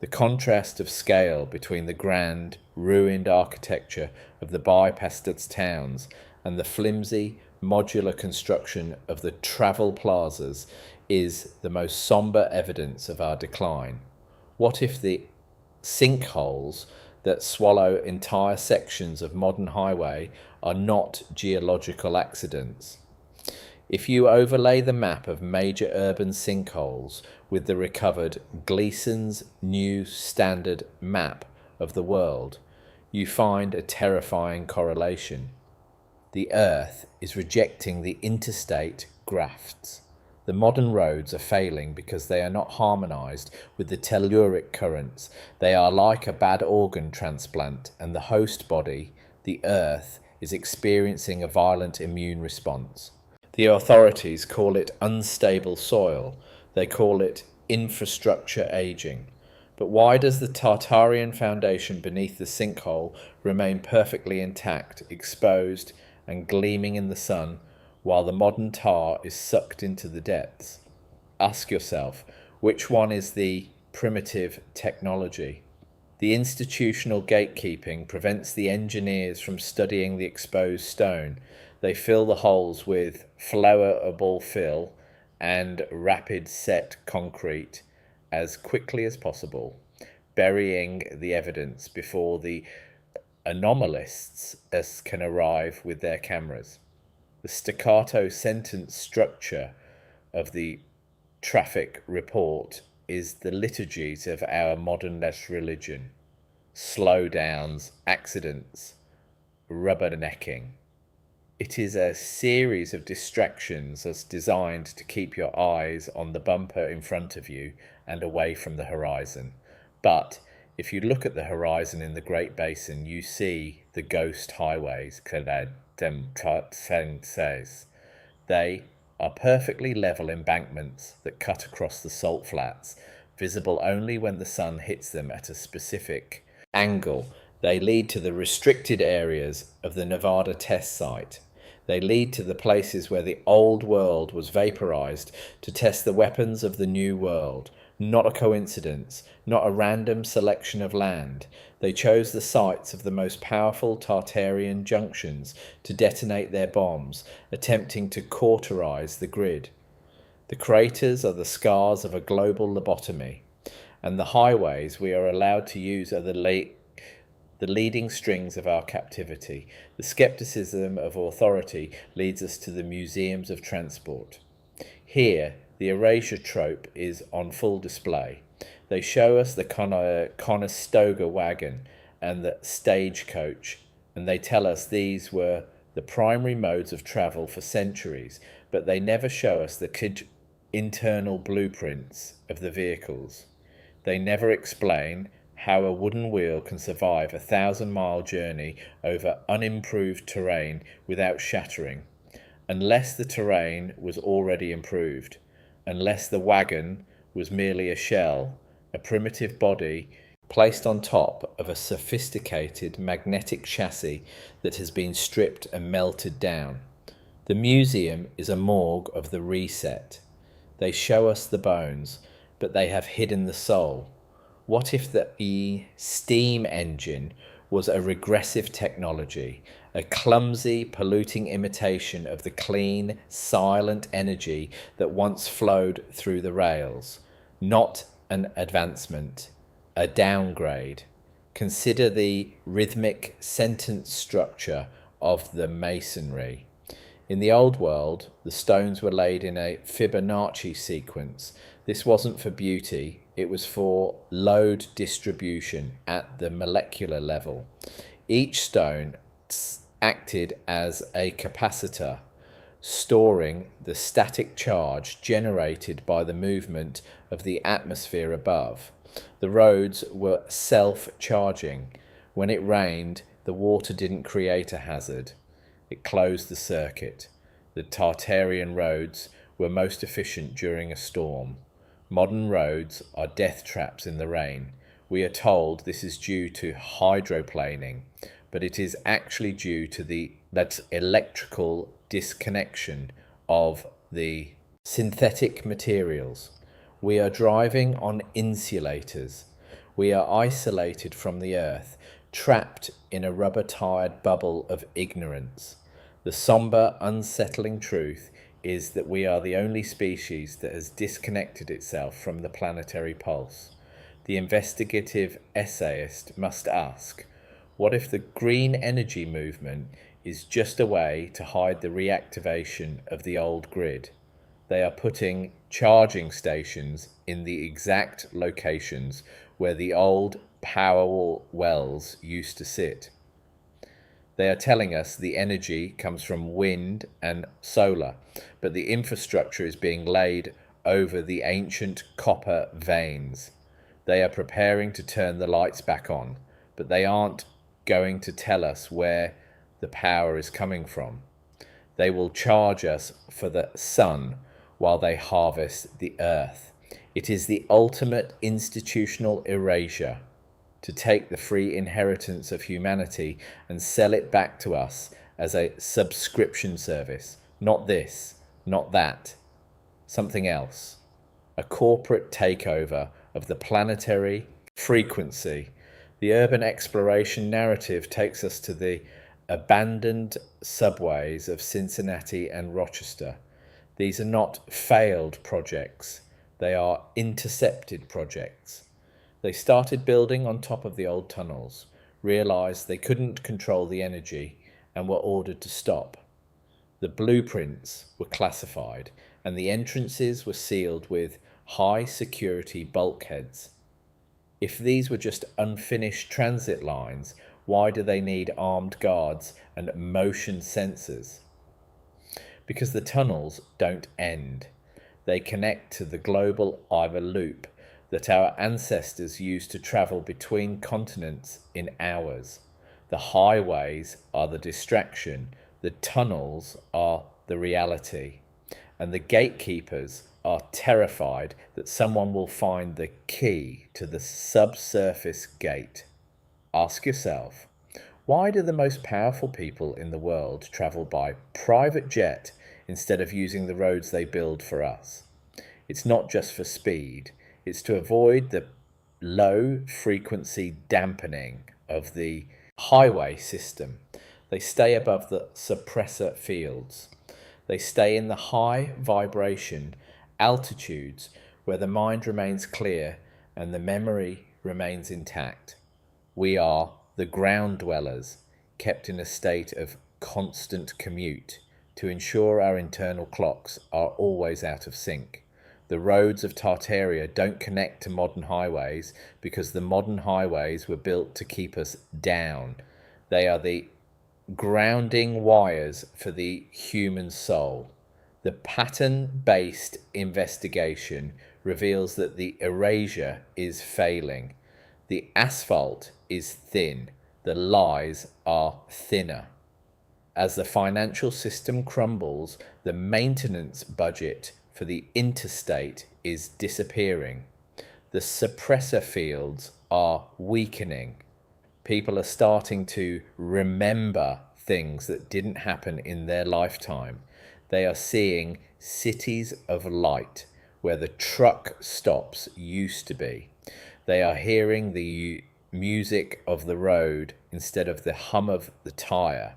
The contrast of scale between the grand, ruined architecture of the bypassed towns and the flimsy, modular construction of the travel plazas is the most sombre evidence of our decline. What if the sinkholes that swallow entire sections of modern highway are not geological accidents? If you overlay the map of major urban sinkholes with the recovered Gleason's New Standard Map of the world, you find a terrifying correlation. The Earth is rejecting the interstate grafts. The modern roads are failing because they are not harmonized with the telluric currents. They are like a bad organ transplant, and the host body, the Earth, is experiencing a violent immune response. The authorities call it unstable soil. They call it infrastructure aging. But why does the Tartarian foundation beneath the sinkhole remain perfectly intact, exposed, and gleaming in the sun, while the modern tar is sucked into the depths? Ask yourself, which one is the primitive technology? The institutional gatekeeping prevents the engineers from studying the exposed stone. They fill the holes with flowable fill and rapid set concrete as quickly as possible, burying the evidence before the anomalists can arrive with their cameras. The staccato sentence structure of the traffic report is the liturgies of our modernist religion. Slowdowns, accidents, rubbernecking. It is a series of distractions as designed to keep your eyes on the bumper in front of you and away from the horizon. But if you look at the horizon in the Great Basin, you see the ghost highways. They are perfectly level embankments that cut across the salt flats, visible only when the sun hits them at a specific angle. They lead to the restricted areas of the Nevada test site. They lead to the places where the old world was vaporized to test the weapons of the new world. Not a coincidence, not a random selection of land. They chose the sites of the most powerful Tartarian junctions to detonate their bombs, attempting to cauterize the grid. The craters are the scars of a global lobotomy, and the highways we are allowed to use are the leading strings of our captivity. The skepticism of authority leads us to the museums of transport. Here, the erasure trope is on full display. They show us the Conestoga wagon and the stagecoach, and they tell us these were the primary modes of travel for centuries, but they never show us the internal blueprints of the vehicles. They never explain how a wooden wheel can survive a 1,000-mile journey over unimproved terrain without shattering, unless the terrain was already improved, unless the wagon was merely a shell, a primitive body placed on top of a sophisticated magnetic chassis that has been stripped and melted down. The museum is a morgue of the reset. They show us the bones, but they have hidden the soul. What if the steam engine was a regressive technology, a clumsy, polluting imitation of the clean, silent energy that once flowed through the rails? Not an advancement, a downgrade. Consider the rhythmic sentence structure of the masonry. In the old world, the stones were laid in a Fibonacci sequence. This wasn't for beauty, it was for load distribution at the molecular level. Each stone acted as a capacitor, storing the static charge generated by the movement of the atmosphere above. The roads were self-charging. When it rained, the water didn't create a hazard. It closed the circuit. The Tartarian roads were most efficient during a storm. Modern roads are death traps in the rain. We are told this is due to hydroplaning, but it is actually due to that electrical disconnection of the synthetic materials. We are driving on insulators. We are isolated from the earth, trapped in a rubber-tired bubble of ignorance. The somber, unsettling truth is that we are the only species that has disconnected itself from the planetary pulse. The investigative essayist must ask, what if the green energy movement is just a way to hide the reactivation of the old grid? They are putting charging stations in the exact locations where the old power wells used to sit. They are telling us the energy comes from wind and solar, but the infrastructure is being laid over the ancient copper veins. They are preparing to turn the lights back on, but they aren't going to tell us where the power is coming from. They will charge us for the sun while they harvest the earth. It is the ultimate institutional erasure, to take the free inheritance of humanity and sell it back to us as a subscription service. Not this, not that, something else. A corporate takeover of the planetary frequency. The urban exploration narrative takes us to the abandoned subways of Cincinnati and Rochester. These are not failed projects, they are intercepted projects. They started building on top of the old tunnels, realized they couldn't control the energy, and were ordered to stop. The blueprints were classified, and the entrances were sealed with high security bulkheads. If these were just unfinished transit lines, why do they need armed guards and motion sensors? Because the tunnels don't end. They connect to the global hyperloop that our ancestors used to travel between continents in hours. The highways are the distraction, the tunnels are the reality, and the gatekeepers are terrified that someone will find the key to the subsurface gate. Ask yourself, why do the most powerful people in the world travel by private jet instead of using the roads they build for us? It's not just for speed. It's to avoid the low frequency dampening of the highway system. They stay above the suppressor fields. They stay in the high vibration altitudes where the mind remains clear and the memory remains intact. We are the ground dwellers, kept in a state of constant commute to ensure our internal clocks are always out of sync. The roads of Tartaria don't connect to modern highways because the modern highways were built to keep us down. They are the grounding wires for the human soul. The pattern-based investigation reveals that the erasure is failing. The asphalt is thin. The lies are thinner. As the financial system crumbles, the maintenance budget for the interstate is disappearing. The suppressor fields are weakening. People are starting to remember things that didn't happen in their lifetime. They are seeing cities of light where the truck stops used to be. They are hearing the music of the road instead of the hum of the tire.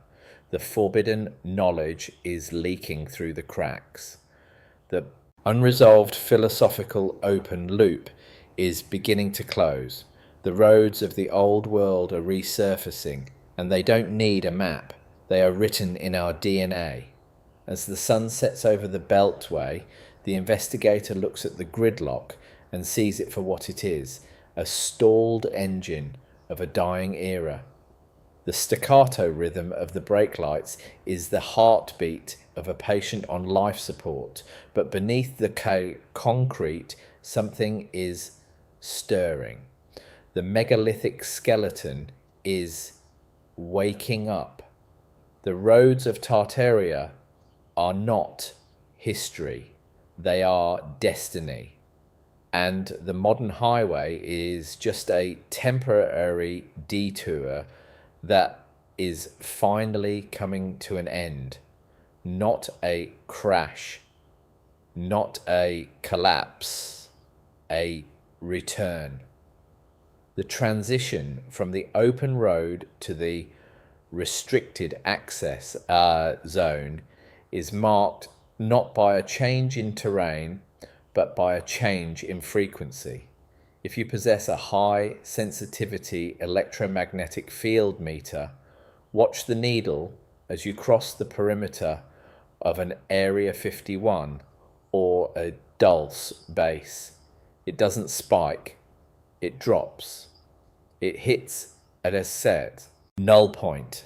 The forbidden knowledge is leaking through the cracks. The unresolved philosophical open loop is beginning to close. The roads of the old world are resurfacing, and they don't need a map. They are written in our DNA. As the sun sets over the Beltway, the investigator looks at the gridlock and sees it for what it is, a stalled engine of a dying era. The staccato rhythm of the brake lights is the heartbeat of a patient on life support, but beneath the concrete, something is stirring. The megalithic skeleton is waking up. The roads of Tartaria are not history, they are destiny. And the modern highway is just a temporary detour that is finally coming to an end, not a crash, not a collapse, a return. The transition from the open road to the restricted access zone is marked not by a change in terrain, but by a change in frequency. If you possess a high sensitivity electromagnetic field meter, watch the needle as you cross the perimeter of an Area 51 or a Dulce base. It doesn't spike, it drops. It hits at a set null point.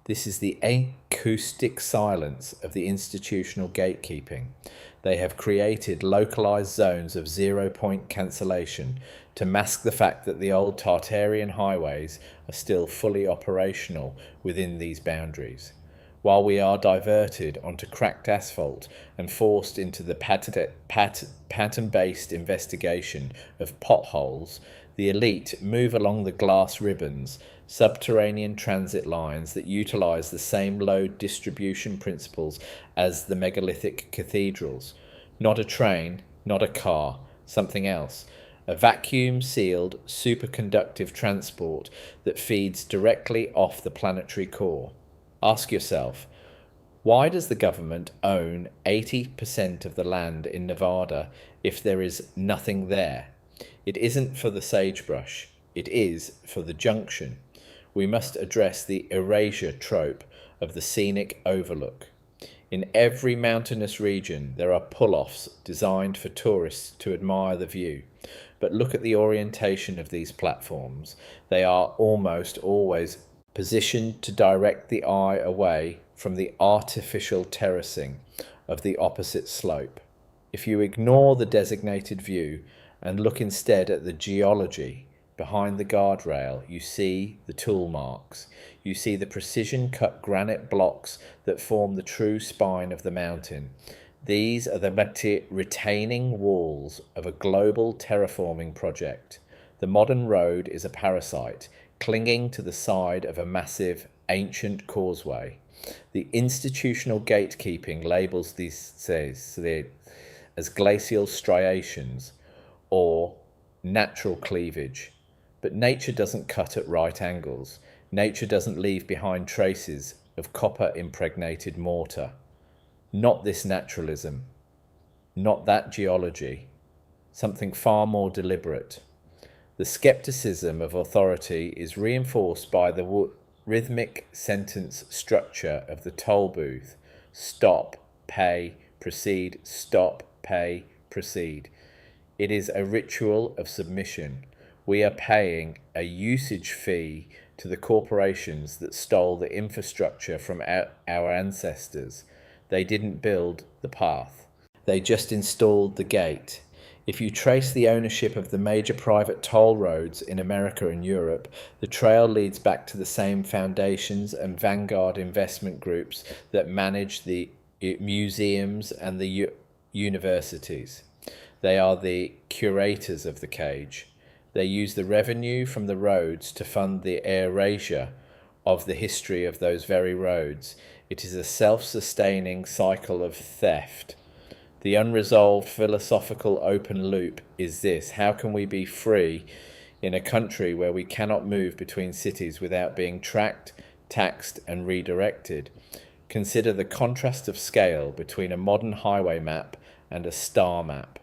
This is the acoustic silence of the institutional gatekeeping. They have created localized zones of 0-point cancellation to mask the fact that the old Tartarian highways are still fully operational within these boundaries. While we are diverted onto cracked asphalt and forced into the pattern-based investigation of potholes, the elite move along the glass ribbons, subterranean transit lines that utilize the same load distribution principles as the megalithic cathedrals. Not a train, not a car, something else. A vacuum-sealed, superconductive transport that feeds directly off the planetary core. Ask yourself, why does the government own 80% of the land in Nevada if there is nothing there? It isn't for the sagebrush, it is for the junction. We must address the erasure trope of the scenic overlook. In every mountainous region, there are pull-offs designed for tourists to admire the view. But look at the orientation of these platforms. They are almost always positioned to direct the eye away from the artificial terracing of the opposite slope. If you ignore the designated view and look instead at the geology behind the guardrail, you see the tool marks. You see the precision-cut granite blocks that form the true spine of the mountain. These are the retaining walls of a global terraforming project. The modern road is a parasite, clinging to the side of a massive, ancient causeway. The institutional gatekeeping labels these as glacial striations or natural cleavage. But nature doesn't cut at right angles. Nature doesn't leave behind traces of copper-impregnated mortar. Not this naturalism. Not that geology. Something far more deliberate. The skepticism of authority is reinforced by the rhythmic sentence structure of the toll booth. Stop, pay, proceed, stop, pay, proceed. It is a ritual of submission. We are paying a usage fee to the corporations that stole the infrastructure from our ancestors. They didn't build the path. They just installed the gate. If you trace the ownership of the major private toll roads in America and Europe, the trail leads back to the same foundations and vanguard investment groups that manage the museums and the universities. They are the curators of the cage. They use the revenue from the roads to fund the erasure of the history of those very roads. It is a self-sustaining cycle of theft. The unresolved philosophical open loop is this: how can we be free in a country where we cannot move between cities without being tracked, taxed, and redirected? Consider the contrast of scale between a modern highway map and a star map.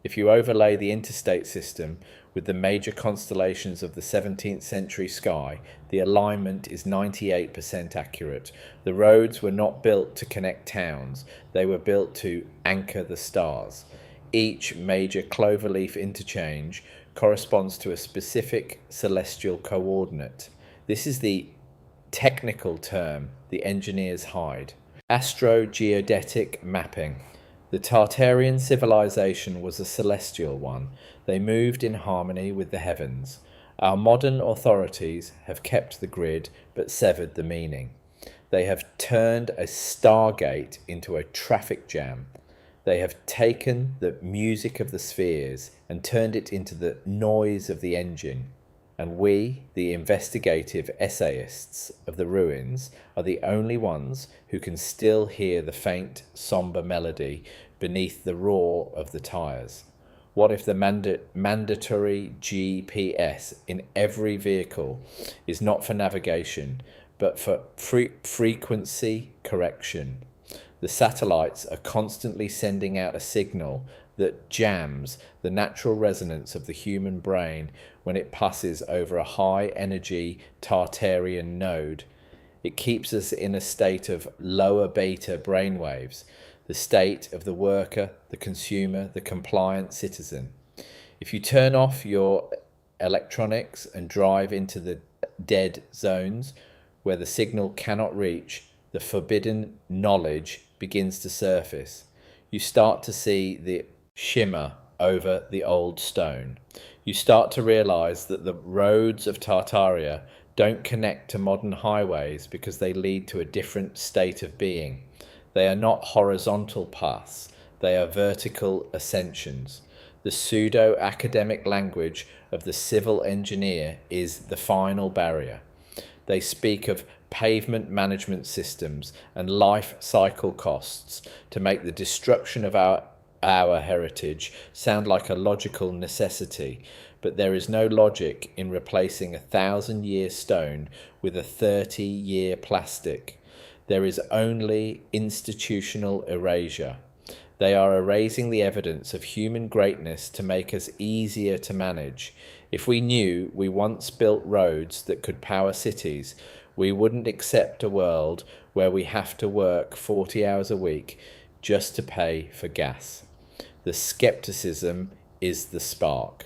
If you overlay the interstate system with the major constellations of the 17th century sky, the alignment is 98% accurate. The roads were not built to connect towns, they were built to anchor the stars. Each major cloverleaf interchange corresponds to a specific celestial coordinate. This is the technical term the engineers hide. Astrogeodetic mapping. The Tartarian civilization was a celestial one. They moved in harmony with the heavens. Our modern authorities have kept the grid but severed the meaning. They have turned a stargate into a traffic jam. They have taken the music of the spheres and turned it into the noise of the engine. And we, the investigative essayists of the ruins, are the only ones who can still hear the faint, sombre melody beneath the roar of the tyres. What if the mandatory GPS in every vehicle is not for navigation, but for frequency correction? The satellites are constantly sending out a signal that jams the natural resonance of the human brain when it passes over a high-energy Tartarian node. It keeps us in a state of lower beta brainwaves, the state of the worker, the consumer, the compliant citizen. If you turn off your electronics and drive into the dead zones where the signal cannot reach, the forbidden knowledge begins to surface. You start to see the shimmer over the old stone. You start to realize that the roads of Tartaria don't connect to modern highways because they lead to a different state of being. They are not horizontal paths, they are vertical ascensions. The pseudo-academic language of the civil engineer is the final barrier. They speak of pavement management systems and life cycle costs to make the destruction of our heritage sound like a logical necessity, but there is no logic in replacing a 1,000-year stone with a 30-year plastic. There is only institutional erasure. They are erasing the evidence of human greatness to make us easier to manage. If we knew we once built roads that could power cities, we wouldn't accept a world where we have to work 40 hours a week just to pay for gas. The skepticism is the spark.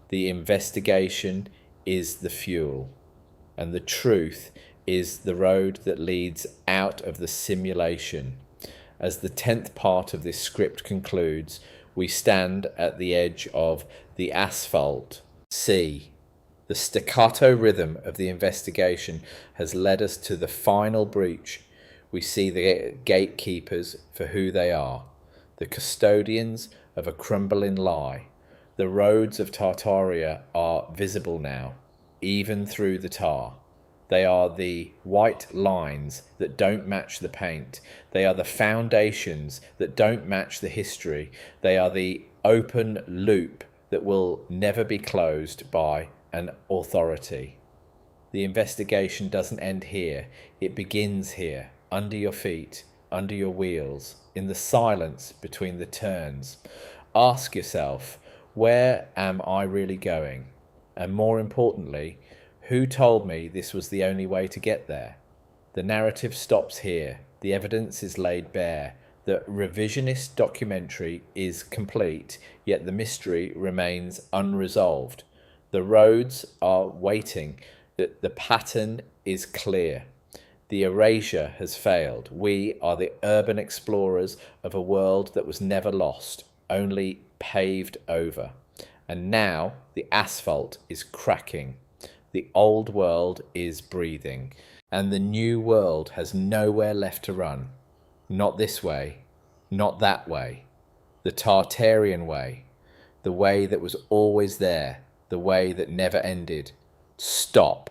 The investigation is the fuel. And the truth is the road that leads out of the simulation. As the 10th part of this script concludes, we stand at the edge of the asphalt sea. The staccato rhythm of the investigation has led us to the final breach. We see the gatekeepers for who they are, the custodians of a crumbling lie. The roads of Tartaria are visible now, even through the tar. They are the white lines that don't match the paint. They are the foundations that don't match the history. They are the open loop that will never be closed by an authority. The investigation doesn't end here. It begins here, under your feet, under your wheels, in the silence between the turns. Ask yourself, where am I really going? And more importantly, who told me this was the only way to get there? The narrative stops here. The evidence is laid bare. The revisionist documentary is complete, yet the mystery remains unresolved. The roads are waiting. The pattern is clear. The erasure has failed. We are the urban explorers of a world that was never lost, only paved over. And now the asphalt is cracking. The old world is breathing. And the new world has nowhere left to run. Not this way, not that way. The Tartarian way. The way that was always there. The way that never ended. Stop.